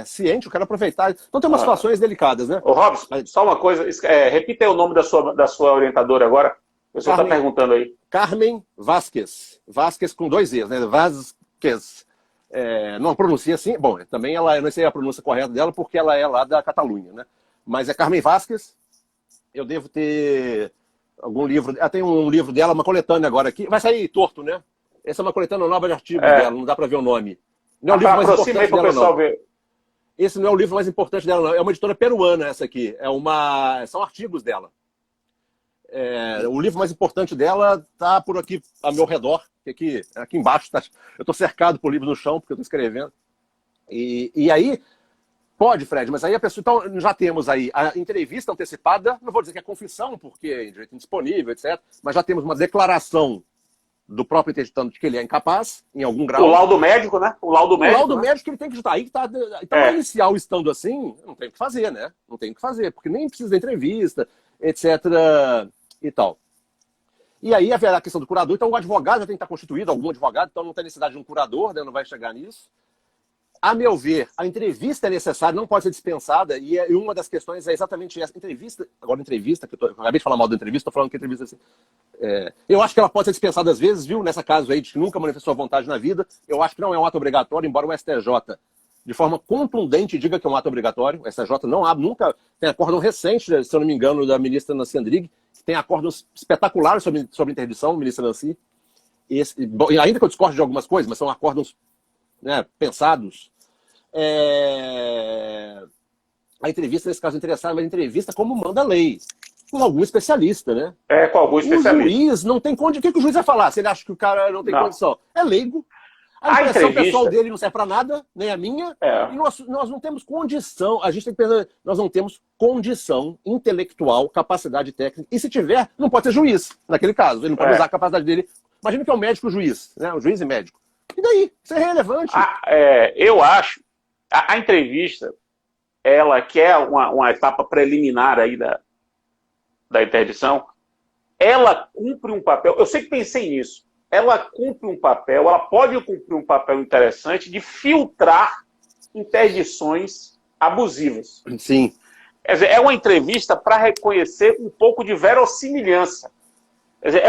Speaker 2: ciente, eu quero aproveitar. Então tem umas situações delicadas, né?
Speaker 1: Ô, Robson, só uma coisa. Repita aí o nome da sua orientadora agora. O pessoal está perguntando aí.
Speaker 2: Carmen Vázquez. Vázquez com 2 E's, né? Vázquez. Não pronuncia assim. Bom, também eu não sei a pronúncia correta dela, porque ela é lá da Catalunha, né? Mas é Carmen Vázquez. Eu devo ter algum livro. Tem um livro dela, uma coletânea agora aqui. Vai sair torto, né? Essa é uma coletânea nova de artigos dela, não dá para ver o nome. Não é o livro mais importante dela, não. Ver. Esse não é o livro mais importante dela, não. É uma editora peruana, essa aqui. São artigos dela. O livro mais importante dela está por aqui, ao meu redor. Aqui embaixo, eu estou cercado por livros no chão, porque eu estou escrevendo. E aí, pode, Fred, mas aí a pessoa... Então, já temos aí a entrevista antecipada, não vou dizer que é confissão, porque é direito indisponível, etc., mas já temos uma declaração do próprio interditando de que ele é incapaz, em algum grau.
Speaker 1: O laudo médico, né? O laudo
Speaker 2: médico ele tem que estar aí. Então, inicial estando assim, não tem o que fazer, né? Não tem o que fazer, porque nem precisa da entrevista, etc., e tal. E aí haverá a questão do curador. Então o advogado já tem que estar constituído, algum advogado, então não tem necessidade de um curador, né? Não vai chegar nisso. A meu ver, a entrevista é necessária, não pode ser dispensada, e uma das questões é exatamente essa. Entrevista, que eu acabei de falar mal da entrevista, estou falando que a entrevista assim. Eu acho que ela pode ser dispensada às vezes, viu? Nessa caso aí, de que nunca manifestou vontade na vida, eu acho que não é um ato obrigatório, embora o STJ, de forma contundente, diga que é um ato obrigatório. O STJ não abre, nunca. Tem acórdão recente, se eu não me engano, da ministra Nancy Andrighi, que tem acórdãos espetaculares sobre interdição, ministra Nancy. Ainda que eu discorde de algumas coisas, mas são acórdãos, né, pensados. A entrevista, nesse caso, é interessante, mas a entrevista como manda a lei. Com algum especialista, né?
Speaker 1: Com algum especialista.
Speaker 2: O juiz não tem condição. O que o juiz vai falar se ele acha que o cara não tem condição? É leigo. A impressão pessoal dele não serve para nada, nem a minha. E nós não temos condição. A gente tem que pensar, nós não temos condição intelectual, capacidade técnica. E se tiver, não pode ser juiz, naquele caso. Ele não pode usar a capacidade dele. Imagina que é um médico e o juiz, né? O juiz e médico. E daí? Isso é relevante.
Speaker 1: Eu acho. A entrevista, ela que é uma etapa preliminar aí da interdição, ela cumpre um papel. Eu sempre pensei nisso. Ela cumpre um papel, ela pode cumprir um papel interessante de filtrar interdições abusivas.
Speaker 2: Sim.
Speaker 1: Quer dizer, é uma entrevista para reconhecer um pouco de verossimilhança. Quer dizer,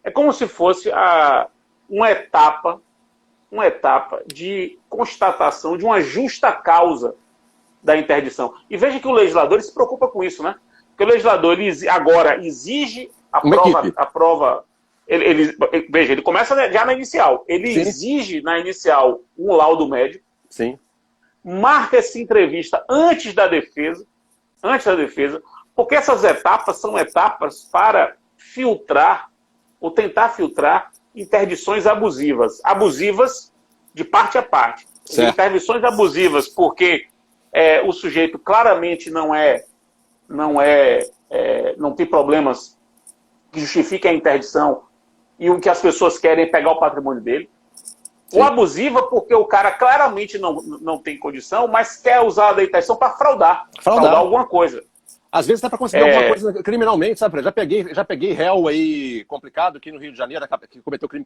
Speaker 1: é como se fosse uma etapa de constatação de uma justa causa da interdição. E veja que o legislador se preocupa com isso, né? Porque o legislador agora exige a prova. Veja, ele começa já na inicial. Ele exige na inicial um laudo médico.
Speaker 2: Sim.
Speaker 1: Marca essa entrevista antes da defesa, porque essas etapas são etapas para filtrar ou tentar filtrar interdições abusivas. Abusivas de parte a parte. Interdições abusivas porque o sujeito claramente não tem problemas que justifiquem a interdição e o que as pessoas querem é pegar o patrimônio dele. Sim. Ou abusiva porque o cara claramente não tem condição, mas quer usar a interdição para fraudar alguma coisa.
Speaker 2: Às vezes dá para conseguir alguma coisa criminalmente, sabe? Já peguei réu aí complicado aqui no Rio de Janeiro, que cometeu crime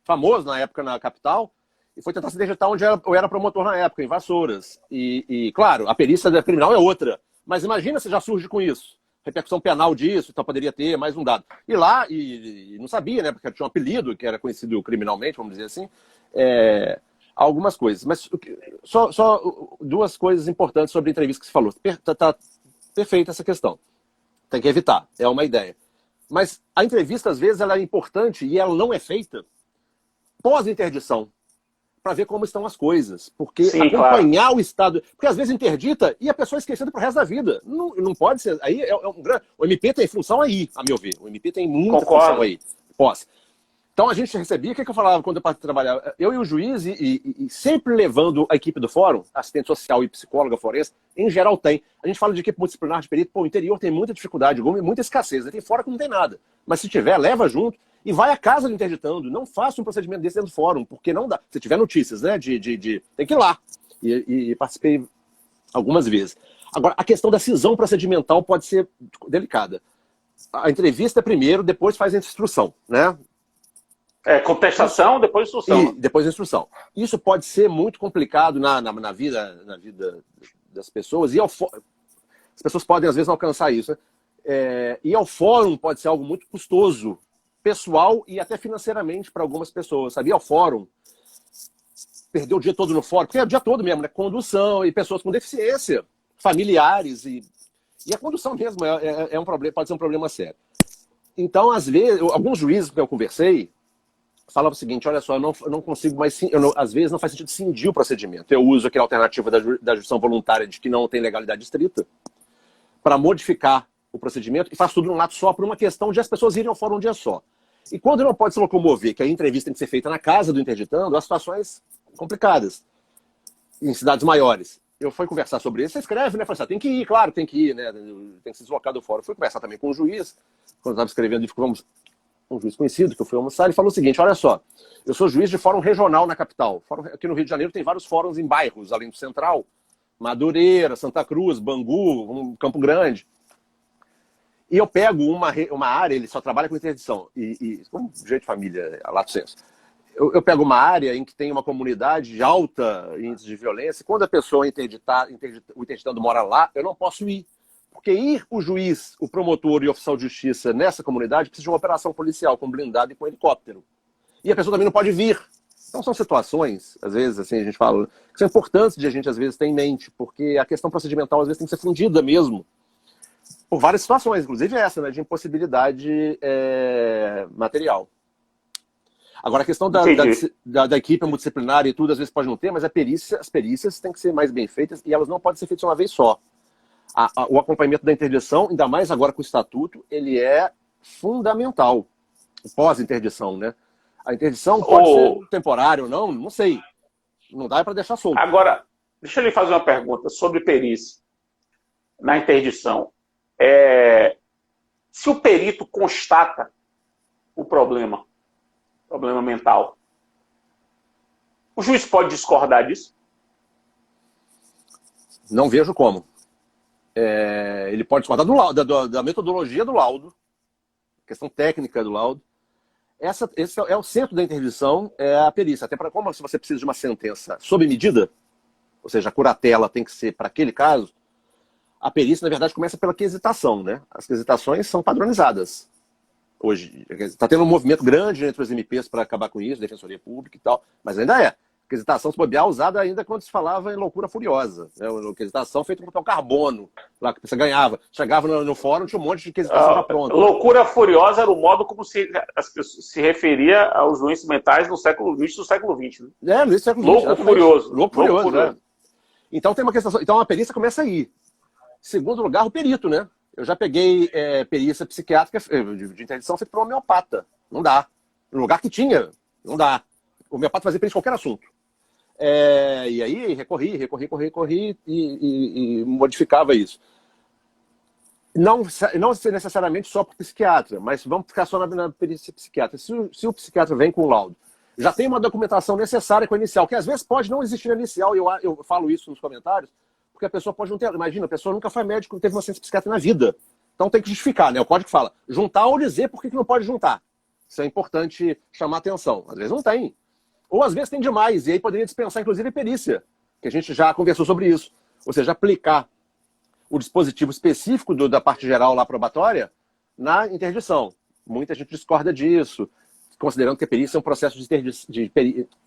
Speaker 2: famoso na época na capital, e foi tentar se interditar onde eu era promotor na época, em Vassouras. E claro, a perícia criminal é outra. Mas imagina se já surge com isso. Repercussão penal disso, então poderia ter mais um dado. E lá, e não sabia, né? Porque tinha um apelido que era conhecido criminalmente, vamos dizer assim. Algumas coisas. Mas só 2 coisas importantes sobre a entrevista que você falou. Tá perfeita essa questão. Tem que evitar, é uma ideia. Mas a entrevista, às vezes, ela é importante e ela não é feita pós-interdição, para ver como estão as coisas. Porque acompanhar o estado... Porque às vezes interdita e a pessoa é esquecida pro resto da vida. Não pode ser... Aí o MP tem função aí, a meu ver. O MP tem muita função aí. Então a gente recebia, o que eu falava quando eu trabalhava? Eu e o juiz, e sempre levando a equipe do fórum, assistente social e psicóloga forense, em geral tem. A gente fala de equipe multidisciplinar de perito, pô, o interior tem muita dificuldade, muita escassez, tem fora que não tem nada. Mas se tiver, leva junto e vai à casa do interditando. Não faça um procedimento desse dentro do fórum, porque não dá. Se tiver notícias, né, tem que ir lá. E participei algumas vezes. Agora, a questão da cisão procedimental pode ser delicada. A entrevista é primeiro, depois faz a instrução, né?
Speaker 1: Contestação, depois instrução.
Speaker 2: E depois a instrução. Isso pode ser muito complicado na vida das pessoas. As pessoas podem, às vezes, não alcançar isso. Né? Ir ao fórum pode ser algo muito custoso, pessoal e até financeiramente para algumas pessoas. Sabe? Ir ao fórum, perder o dia todo no fórum, porque é o dia todo mesmo, né? Condução e pessoas com deficiência, familiares. E a condução mesmo é um problema, pode ser um problema sério. Então, às vezes, alguns juízes que eu conversei, falava o seguinte, olha só, eu não consigo mais, às vezes não faz sentido cindir o procedimento. Eu uso aquela alternativa da jurisdição voluntária de que não tem legalidade estrita para modificar o procedimento e faço tudo num ato só por uma questão de as pessoas irem ao fórum um dia só. E quando não pode se locomover, que a entrevista tem que ser feita na casa do interditando, há situações complicadas em cidades maiores. Eu fui conversar sobre isso, você escreve, né? Falei assim, tem que ir, claro, tem que ir, né? Tem que se deslocar do fórum. Fui conversar também com o juiz, quando estava escrevendo, um juiz conhecido que eu fui almoçar, ele falou o seguinte, olha só, eu sou juiz de fórum regional na capital. Aqui no Rio de Janeiro tem vários fóruns em bairros, além do Central, Madureira, Santa Cruz, Bangu, Campo Grande. E eu pego uma área, ele só trabalha com interdição, e como jeito de família, lato sensu. Eu pego uma área em que tem uma comunidade de alta índice de violência, e quando a pessoa o interditando mora lá, eu não posso ir. Porque ir o juiz, o promotor e o oficial de justiça nessa comunidade precisa de uma operação policial com blindado e com helicóptero. E a pessoa também não pode vir. Então são situações, às vezes, assim, a gente fala, que são importantes de a gente, às vezes, ter em mente, porque a questão procedimental, às vezes, tem que ser fundida mesmo. Por várias situações, inclusive essa, né, de impossibilidade material. Agora, a questão da equipe multidisciplinar e tudo, às vezes pode não ter, mas as perícias têm que ser mais bem feitas e elas não podem ser feitas uma vez só. O acompanhamento da interdição, ainda mais agora com o estatuto, ele é fundamental. Pós-interdição, né? A interdição pode ser temporária ou não, não sei. Não dá para deixar solto.
Speaker 1: Agora, deixa eu lhe fazer uma pergunta sobre perícia na interdição. Se o perito constata o problema mental, o juiz pode discordar disso?
Speaker 2: Não vejo como. Ele pode discordar da metodologia do laudo, questão técnica do laudo. Esse é o centro da interdição, é a perícia. Até como se você precisa de uma sentença sob medida, ou seja, a curatela tem que ser para aquele caso, a perícia, na verdade, começa pela quesitação, né? As quesitações são padronizadas. Hoje, está tendo um movimento grande entre os MPs para acabar com isso, Defensoria Pública e tal, mas ainda é. Quesitação, se bobear, usada ainda quando se falava em loucura furiosa. Né? Quesitação feita com papel carbono, lá que você ganhava. Chegava no fórum, tinha um monte de quesitação já pronta.
Speaker 1: Loucura furiosa era o modo como se referia aos doentes mentais no século XX e no século XX. Né?
Speaker 2: No século XX.
Speaker 1: Louco furioso.
Speaker 2: Louco furioso, né? Então tem uma questão. Então a perícia começa aí. Segundo lugar, o perito, né? Eu já peguei perícia psiquiátrica de interdição feita por um homeopata. Não dá. No lugar que tinha, não dá. O homeopata fazia perícia em qualquer assunto. E aí recorri e modificava isso. Não necessariamente só para o psiquiatra, mas vamos ficar só na perícia psiquiátrica. Se o psiquiatra vem com o laudo, já tem uma documentação necessária com a inicial, que às vezes pode não existir na inicial, e eu falo isso nos comentários, porque a pessoa pode não ter. Imagina, a pessoa nunca foi médico, não teve uma ciência psiquiátrica na vida. Então tem que justificar, né? O código fala juntar ou dizer por que não pode juntar. Isso é importante chamar atenção. Às vezes não tem. Ou às vezes tem demais, e aí poderia dispensar, inclusive, a perícia, que a gente já conversou sobre isso. Ou seja, aplicar o dispositivo específico da parte geral lá probatória na interdição. Muita gente discorda disso, considerando que a perícia é um processo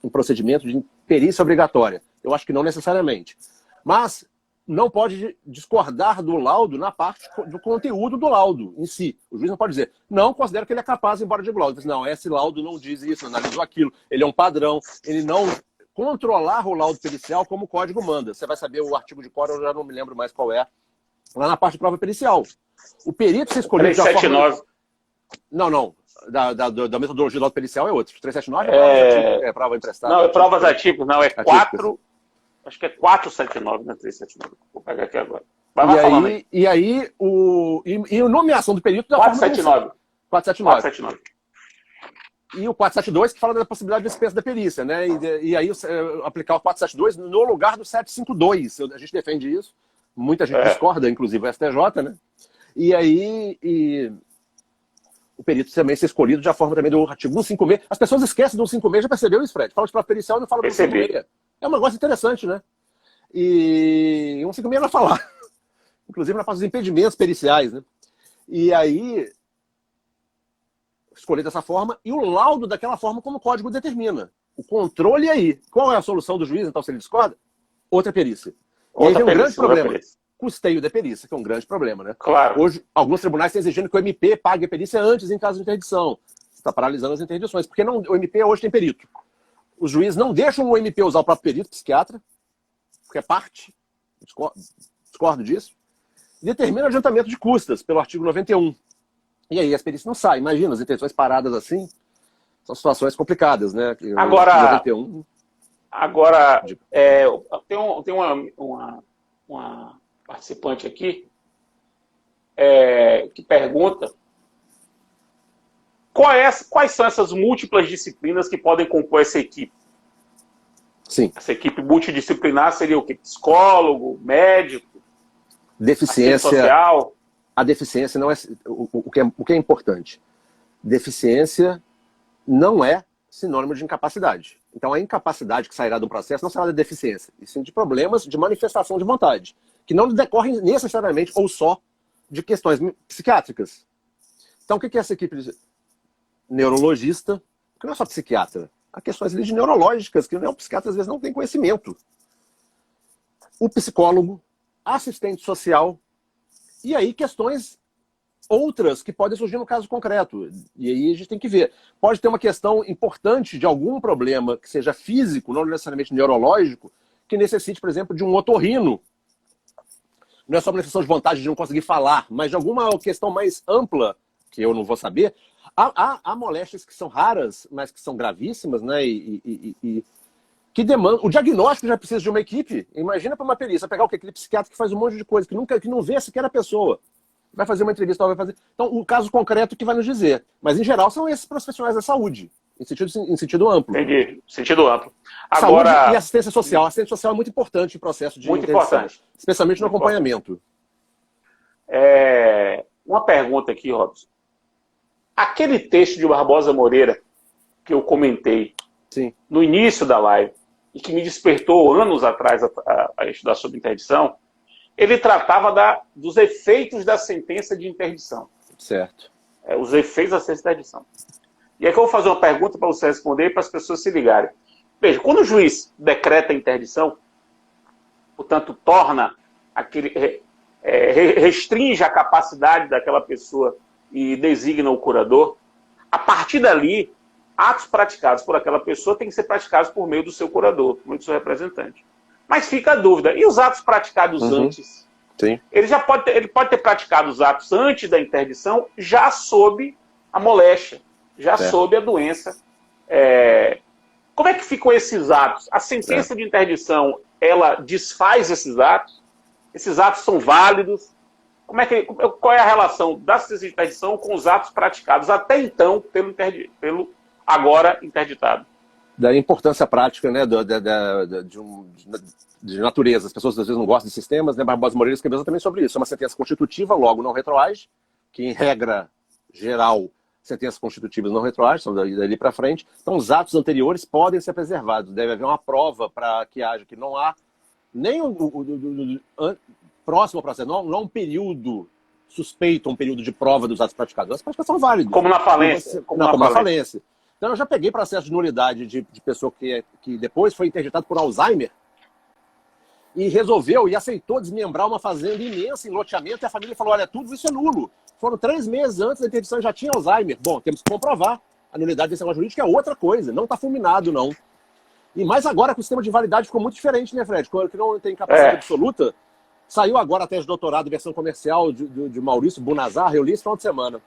Speaker 2: um procedimento de perícia obrigatória. Eu acho que não necessariamente. Mas não pode discordar do laudo na parte do conteúdo do laudo em si. O juiz não pode dizer, não considero que ele é capaz, embora de laudo. Não, esse laudo não diz isso, não analisou aquilo. Ele é um padrão. Ele não controlar o laudo pericial como o código manda. Você vai saber o artigo de cor, eu já não me lembro mais qual é. Lá na parte de prova pericial. O perito se escolheu...
Speaker 1: 379.
Speaker 2: Não. Da metodologia do laudo pericial é outro. 379 é prova emprestada.
Speaker 1: Não, é provas atípicas, não, é
Speaker 2: atípicas.
Speaker 1: 4. Acho que é 479, não é 379. Vou pegar aqui agora. Vai falando aí.
Speaker 2: E aí, a nomeação do perito da
Speaker 1: 479.
Speaker 2: 479. E o 472, que fala da possibilidade de dispensa da perícia, né? E aí aplicar o 472 no lugar do 752. A gente defende isso. Muita gente discorda, inclusive o STJ, né? E aí o perito também ser escolhido de forma também do artigo 156. As pessoas esquecem do 156, já percebeu isso, Fred? Fala de prova pericial e não fala do 156. É um negócio interessante, né? E 156 vai falar. Inclusive na parte dos impedimentos periciais, né? E aí escolher dessa forma e o laudo daquela forma como o código determina. O controle aí. Qual é a solução do juiz, então, se ele discorda? Outra perícia. E aí vem um grande problema. Custeio da perícia, que é um grande problema, né?
Speaker 1: Claro.
Speaker 2: Hoje, alguns tribunais estão exigindo que o MP pague a perícia antes em caso de interdição. Você está paralisando as interdições. Porque o MP hoje tem perito. Os juízes não deixam o MP usar o próprio perito, psiquiatra, porque é parte. Discordo disso. E determina o adiantamento de custas, pelo artigo 91. E aí as perícias não saem. Imagina, as intenções paradas assim, são situações complicadas, né?
Speaker 1: Agora,
Speaker 2: 91...
Speaker 1: tem uma participante aqui que pergunta quais são essas múltiplas disciplinas que podem compor essa equipe?
Speaker 2: Sim.
Speaker 1: Essa equipe multidisciplinar seria o quê? Psicólogo, médico,
Speaker 2: deficiência
Speaker 1: social?
Speaker 2: A deficiência não é o que é importante. Deficiência não é sinônimo de incapacidade. Então a incapacidade que sairá do processo não será de deficiência, e sim de problemas de manifestação de vontade, que não decorrem necessariamente ou só de questões psiquiátricas. Então o que é essa equipe de neurologista? Que não é só psiquiatra. Há questões ali de neurológicas que o psiquiatra às vezes não tem conhecimento. O psicólogo, assistente social, e aí questões outras que podem surgir no caso concreto. E aí a gente tem que ver. Pode ter uma questão importante de algum problema que seja físico, não necessariamente neurológico, que necessite, por exemplo, de um otorrino. Não é só uma questão de vontade de não conseguir falar, mas de alguma questão mais ampla, que eu não vou saber. Há moléstias que são raras, mas que são gravíssimas, né? E que demandam. O diagnóstico já precisa de uma equipe. Imagina para uma perícia pegar aquele psiquiatra que faz um monte de coisa, que não vê sequer a pessoa. Vai fazer uma entrevista, vai fazer. Então, o caso concreto que vai nos dizer. Mas, em geral, são esses profissionais da saúde, em sentido amplo.
Speaker 1: Entendi, sentido amplo.
Speaker 2: Agora... Saúde e assistência social. A assistência social é muito importante em processo de
Speaker 1: muito
Speaker 2: interdição,
Speaker 1: importante.
Speaker 2: Especialmente no acompanhamento.
Speaker 1: Uma pergunta aqui, Robson. Aquele texto de Barbosa Moreira que eu comentei no início da live e que me despertou anos atrás a estudar sobre interdição, ele tratava dos efeitos da sentença de interdição.
Speaker 2: Certo.
Speaker 1: Os efeitos da sentença de interdição. E aí que eu vou fazer uma pergunta para você responder e para as pessoas se ligarem. Veja, quando o juiz decreta a interdição, portanto, torna restringe a capacidade daquela pessoa e designa o curador, a partir dali, atos praticados por aquela pessoa têm que ser praticados por meio do seu curador, por meio do seu representante. Mas fica a dúvida, e os atos praticados antes?
Speaker 2: Sim.
Speaker 1: Ele pode ter praticado os atos antes da interdição, já sob a moléstia, já sob a doença. Como é que ficam esses atos? A sentença de interdição, ela desfaz esses atos? Esses atos são válidos? Qual é a relação da sentença de interdição com os atos praticados até então pelo agora interditado?
Speaker 2: Da importância prática, né, de natureza. As pessoas às vezes não gostam de sistemas, né? Barbosa Moreira escreveu exatamente sobre isso. É uma sentença constitutiva, logo não retroage, que em regra geral, sentenças constitutivas não retroagem, são dali para frente. Então os atos anteriores podem ser preservados. Deve haver uma prova para que haja, que não há nem próximo ao processo, não um período suspeito, um período de prova dos atos praticados. As práticas são válidas.
Speaker 1: Como na falência.
Speaker 2: Como na falência. Então eu já peguei processo de nulidade de pessoa que depois foi interditado por Alzheimer e resolveu e aceitou desmembrar uma fazenda imensa em loteamento e a família falou, olha, tudo isso é nulo. Foram 3 meses antes da interdição e já tinha Alzheimer. Bom, temos que comprovar. A nulidade desse negócio jurídico é outra coisa, não está fulminado, não. E mais agora que o sistema de validade ficou muito diferente, né, Fred? Que não tem capacidade absoluta. Saiu agora a tese de doutorado, versão comercial de Maurício Bunazar, eu li esse final de semana.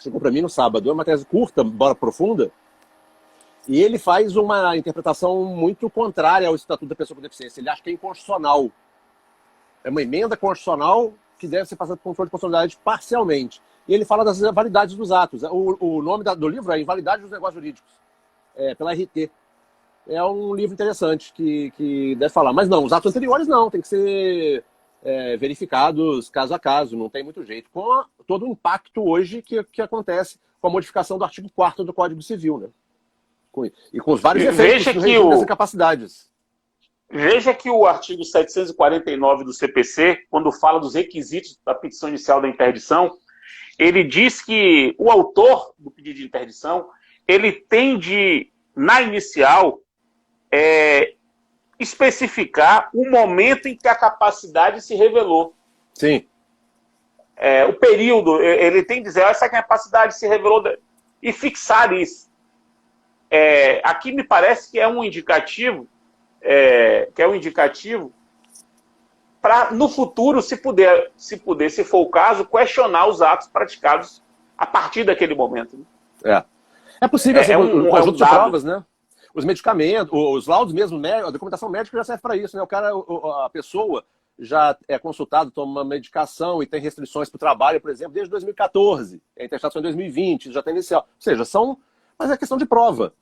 Speaker 2: que chegou para mim no sábado. É uma tese curta, embora profunda, e ele faz uma interpretação muito contrária ao Estatuto da Pessoa com Deficiência. Ele acha que é inconstitucional. É uma emenda constitucional que deve ser passada por controle de constitucionalidade parcialmente. E ele fala das invalidades dos atos. O nome do livro é Invalidade dos Negócios Jurídicos, pela RT. É um livro interessante que deve falar. Mas não, os atos anteriores não, tem que ser verificados caso a caso, não tem muito jeito. Com todo o impacto hoje que acontece com a modificação do artigo 4º do Código Civil, né? E com os vários efeitos do regime das incapacidades.
Speaker 1: Veja que o artigo 749 do CPC, quando fala dos requisitos da petição inicial da interdição, ele diz que o autor do pedido de interdição, ele tem de, na inicial, especificar o momento em que a capacidade se revelou.
Speaker 2: Sim.
Speaker 1: O período, ele tem de dizer, essa capacidade se revelou, e fixar isso. Aqui me parece que é um indicativo, para, no futuro, se for o caso, questionar os atos praticados a partir daquele momento.
Speaker 2: É possível um conjunto de provas, né? Os medicamentos, os laudos mesmo, a documentação médica já serve para isso, né? A pessoa já é consultada, toma medicação e tem restrições para o trabalho, por exemplo, desde 2014. A interdição em 2020, já tem inicial. Ou seja, mas é questão de prova.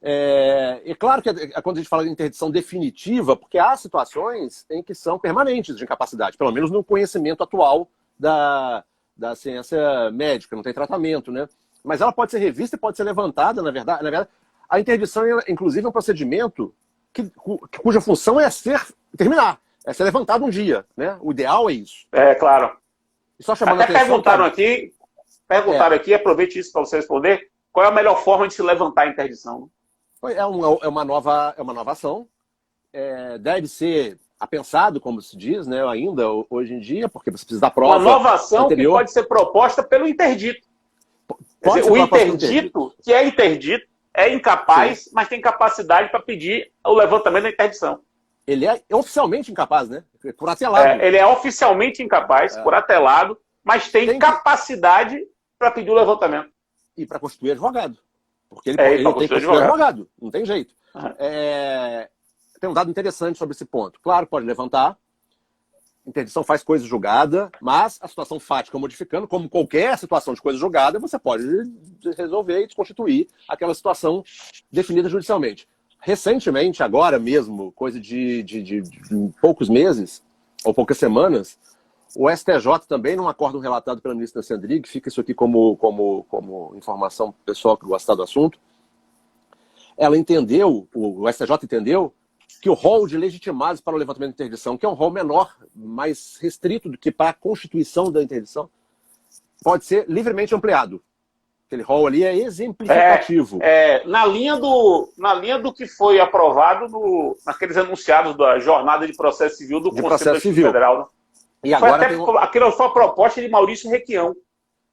Speaker 2: É claro que quando a gente fala de interdição definitiva, porque há situações em que são permanentes de incapacidade, pelo menos no conhecimento atual da ciência médica, não tem tratamento, né? Mas ela pode ser revista e pode ser levantada, na verdade. A interdição, inclusive, é um procedimento cuja função é terminar, é ser levantado um dia, né? O ideal é isso.
Speaker 1: Claro.
Speaker 2: E só chamando
Speaker 1: até
Speaker 2: atenção,
Speaker 1: perguntaram aqui, aproveite isso para você responder, qual é a melhor forma de se levantar a interdição?
Speaker 2: É uma nova ação. Deve ser apensado, como se diz, né, ainda hoje em dia, porque você precisa da prova.
Speaker 1: Uma nova ação
Speaker 2: anterior.
Speaker 1: Que pode ser proposta pelo interdito. O interdito, que é interdito, é incapaz, sim, mas tem capacidade para pedir o levantamento da interdição.
Speaker 2: Ele é oficialmente incapaz, né? Por atelado.
Speaker 1: Ele é oficialmente incapaz, por atelado, mas tem capacidade para pedir o levantamento.
Speaker 2: E para constituir advogado. Porque ele tem que constituir advogado. Não tem jeito. Tem um dado interessante sobre esse ponto. Claro, pode levantar. Interdição faz coisa julgada, mas a situação fática modificando, como qualquer situação de coisa julgada, você pode resolver e desconstituir aquela situação definida judicialmente. Recentemente, agora mesmo, coisa de poucos meses, ou poucas semanas, o STJ também, num acordo relatado pela ministra Sandrig, fica isso aqui como informação pessoal que gosta do assunto, ela entendeu, o STJ entendeu, que o rol de legitimados para o levantamento de interdição, que é um rol menor, mais restrito do que para a constituição da interdição, pode ser livremente ampliado. Aquele rol ali é exemplificativo.
Speaker 1: Na linha do que foi aprovado naqueles enunciados da jornada de processo civil do Conselho Federal. Né?
Speaker 2: E agora
Speaker 1: aquilo foi a proposta de Maurício Requião,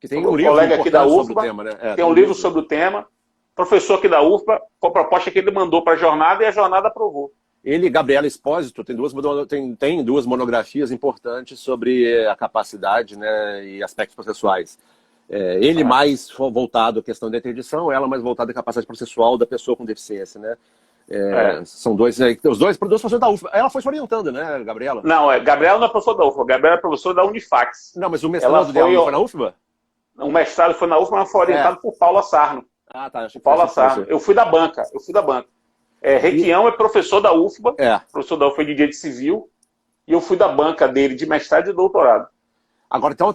Speaker 2: que tem um livro
Speaker 1: colega aqui da UFBA,
Speaker 2: sobre o tema, né?
Speaker 1: Tem um livro sobre o tema, professor aqui da UFBA, com a proposta que ele mandou para a jornada e a jornada aprovou.
Speaker 2: Ele e Gabriela Espósito tem duas monografias importantes sobre a capacidade, né, e aspectos processuais. Ele mais voltado à questão da interdição, ela mais voltada à capacidade processual da pessoa com deficiência, né? São os dois professores da UFBA. Ela foi se orientando, né, Gabriela?
Speaker 1: Não, Gabriela não é professora da UFBA, Gabriela é professora da Unifax.
Speaker 2: Não, mas o mestrado dela não foi na UFBA?
Speaker 1: O mestrado foi na UFBA, mas foi orientado por Paula Sarno.
Speaker 2: Ah, tá.
Speaker 1: Paula Sarno. Eu fui da banca. Requião é professor da UFBA, professor da UFBA de Direito Civil, e eu fui da banca dele de mestrado e doutorado.
Speaker 2: Agora, então,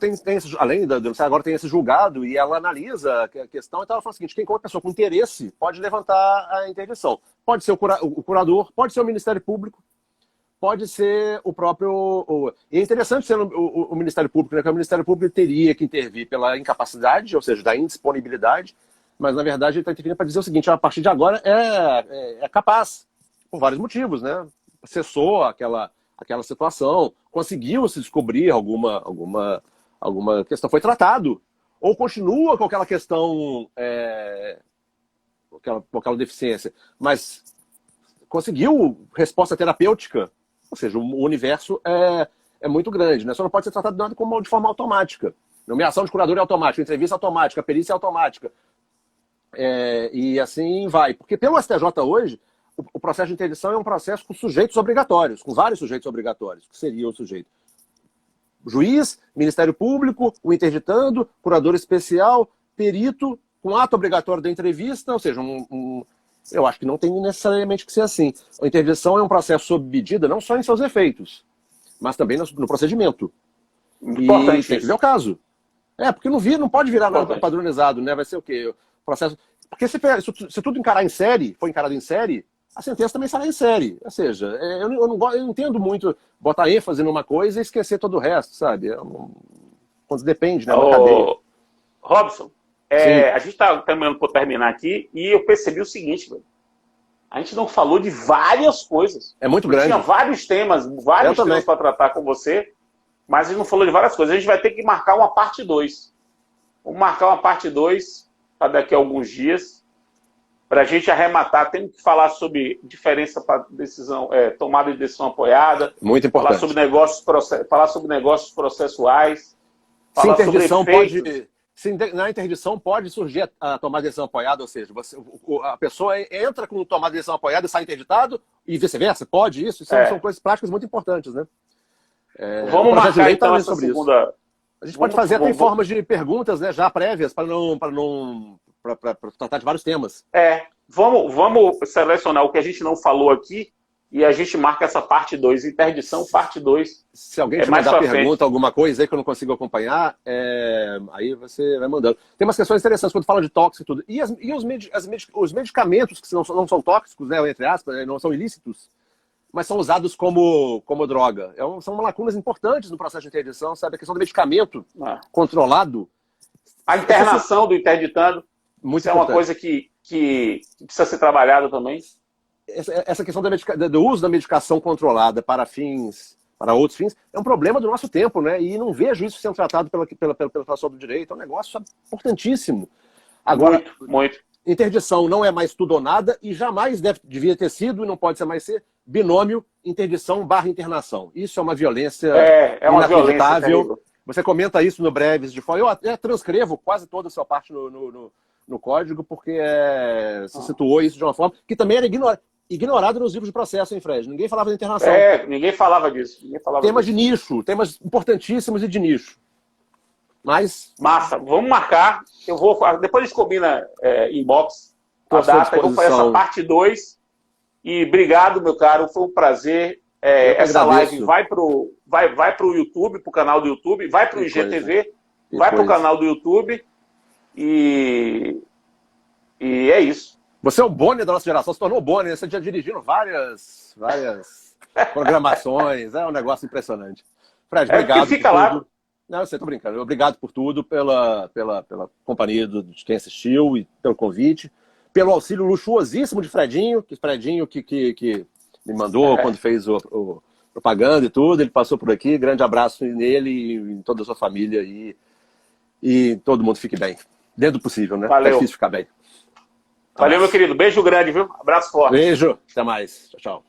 Speaker 2: agora tem esse julgado e ela analisa a questão, então ela fala o seguinte: quem como pessoa com interesse pode levantar a interdição. Pode ser o curador, pode ser o Ministério Público, pode ser o próprio... E é interessante ser o Ministério Público, né? Porque o Ministério Público teria que intervir pela incapacidade, ou seja, da indisponibilidade, mas, na verdade, ele está intervindo para dizer o seguinte: a partir de agora é capaz, por vários motivos, né? Cessou aquela situação, conseguiu se descobrir alguma questão, foi tratado, ou continua com aquela questão, com aquela deficiência, mas conseguiu resposta terapêutica, ou seja, o universo é muito grande, né? Só não pode ser tratado de forma automática. Nomeação de curador é automática, entrevista automática, perícia é automática. E assim vai. Porque pelo STJ hoje, o processo de interdição é um processo com sujeitos obrigatórios, com vários sujeitos obrigatórios, que seria o sujeito. Juiz, Ministério Público, o interditando, curador especial, perito, com ato obrigatório da entrevista, ou seja, eu acho que não tem necessariamente que ser assim. A interdição é um processo sob medida, não só em seus efeitos, mas também no procedimento.
Speaker 1: Importante
Speaker 2: e tem que ver o caso. Porque não pode virar nada padronizado, né? Vai ser o quê? O processo... Porque se tudo encarar em série, for encarado em série, a sentença também será em série. Ou seja, eu não entendo muito botar ênfase numa coisa e esquecer todo o resto, sabe? Quando depende, né?
Speaker 1: Robson, a gente está caminhando por terminar aqui e eu percebi o seguinte, velho. A gente não falou de várias coisas.
Speaker 2: É muito grande.
Speaker 1: Tinha vários temas para tratar com você, mas a gente não falou de várias coisas. A gente vai ter que marcar uma parte 2. Vamos marcar uma parte 2 para daqui a alguns dias, para a gente arrematar. Temos que falar sobre diferença para decisão, tomada de decisão apoiada.
Speaker 2: Muito importante.
Speaker 1: Falar sobre negócios processuais.
Speaker 2: Falar na interdição pode surgir a tomada de decisão apoiada, ou seja, a pessoa entra com tomada de decisão apoiada e sai interditado, e vice-versa, pode isso? São coisas práticas muito importantes, né?
Speaker 1: Vamos marcar então essa
Speaker 2: sobre
Speaker 1: segunda...
Speaker 2: Isso. A gente pode fazer até em formas de perguntas, né, já prévias, para tratar de vários temas.
Speaker 1: Vamos selecionar o que a gente não falou aqui e a gente marca essa parte 2, interdição, parte 2.
Speaker 2: Se alguém te mandar pergunta, alguma coisa aí que eu não consigo acompanhar, aí você vai mandando. Tem umas questões interessantes quando fala de tóxico e tudo. E os medicamentos que não são tóxicos, né, entre aspas, não são ilícitos, mas são usados como droga. São lacunas importantes no processo de interdição, sabe? A questão do medicamento controlado.
Speaker 1: A internação do interditando.
Speaker 2: Muito
Speaker 1: Isso é uma coisa que precisa ser trabalhada também.
Speaker 2: Essa questão do uso da medicação controlada para outros fins, é um problema do nosso tempo, né? E não vejo isso sendo tratado pela pessoa do direito. É um negócio importantíssimo. Agora,
Speaker 1: muito.
Speaker 2: Interdição não é mais tudo ou nada e jamais devia ter sido, e não pode ser mais ser, binômio interdição/internação. Isso é uma violência inacreditável. Violência. Você comenta isso no Breves de Fora. Eu até transcrevo quase toda a sua parte no código, porque se situou isso de uma forma que também era ignorado nos livros de processo, hein, Fred? Ninguém falava de internação.
Speaker 1: Ninguém falava disso.
Speaker 2: Temas de nicho, temas importantíssimos e de nicho. Mas...
Speaker 1: Massa, vamos marcar. Depois a gente combina inbox a data. Eu vou fazer essa parte 2. E obrigado, meu caro. Foi um prazer. Essa live vai pro YouTube, pro canal do YouTube, vai pro IGTV, vai pro canal do YouTube. E é isso.
Speaker 2: Você é o Bonnie da nossa geração, se tornou o Bonnie. Você já dirigindo várias programações. É um negócio impressionante. Fred, obrigado.
Speaker 1: Fica lá.
Speaker 2: Não, você tá brincando. Obrigado por tudo, pela companhia de quem assistiu e pelo convite, pelo auxílio luxuosíssimo de Fredinho, que me mandou quando fez o propaganda e tudo. Ele passou por aqui. Grande abraço nele e em toda a sua família e todo mundo fique bem. Dentro do possível, né?
Speaker 1: Valeu.
Speaker 2: É difícil ficar bem.
Speaker 1: Valeu, meu querido. Beijo grande, viu? Abraço forte.
Speaker 2: Beijo. Até mais. Tchau, tchau.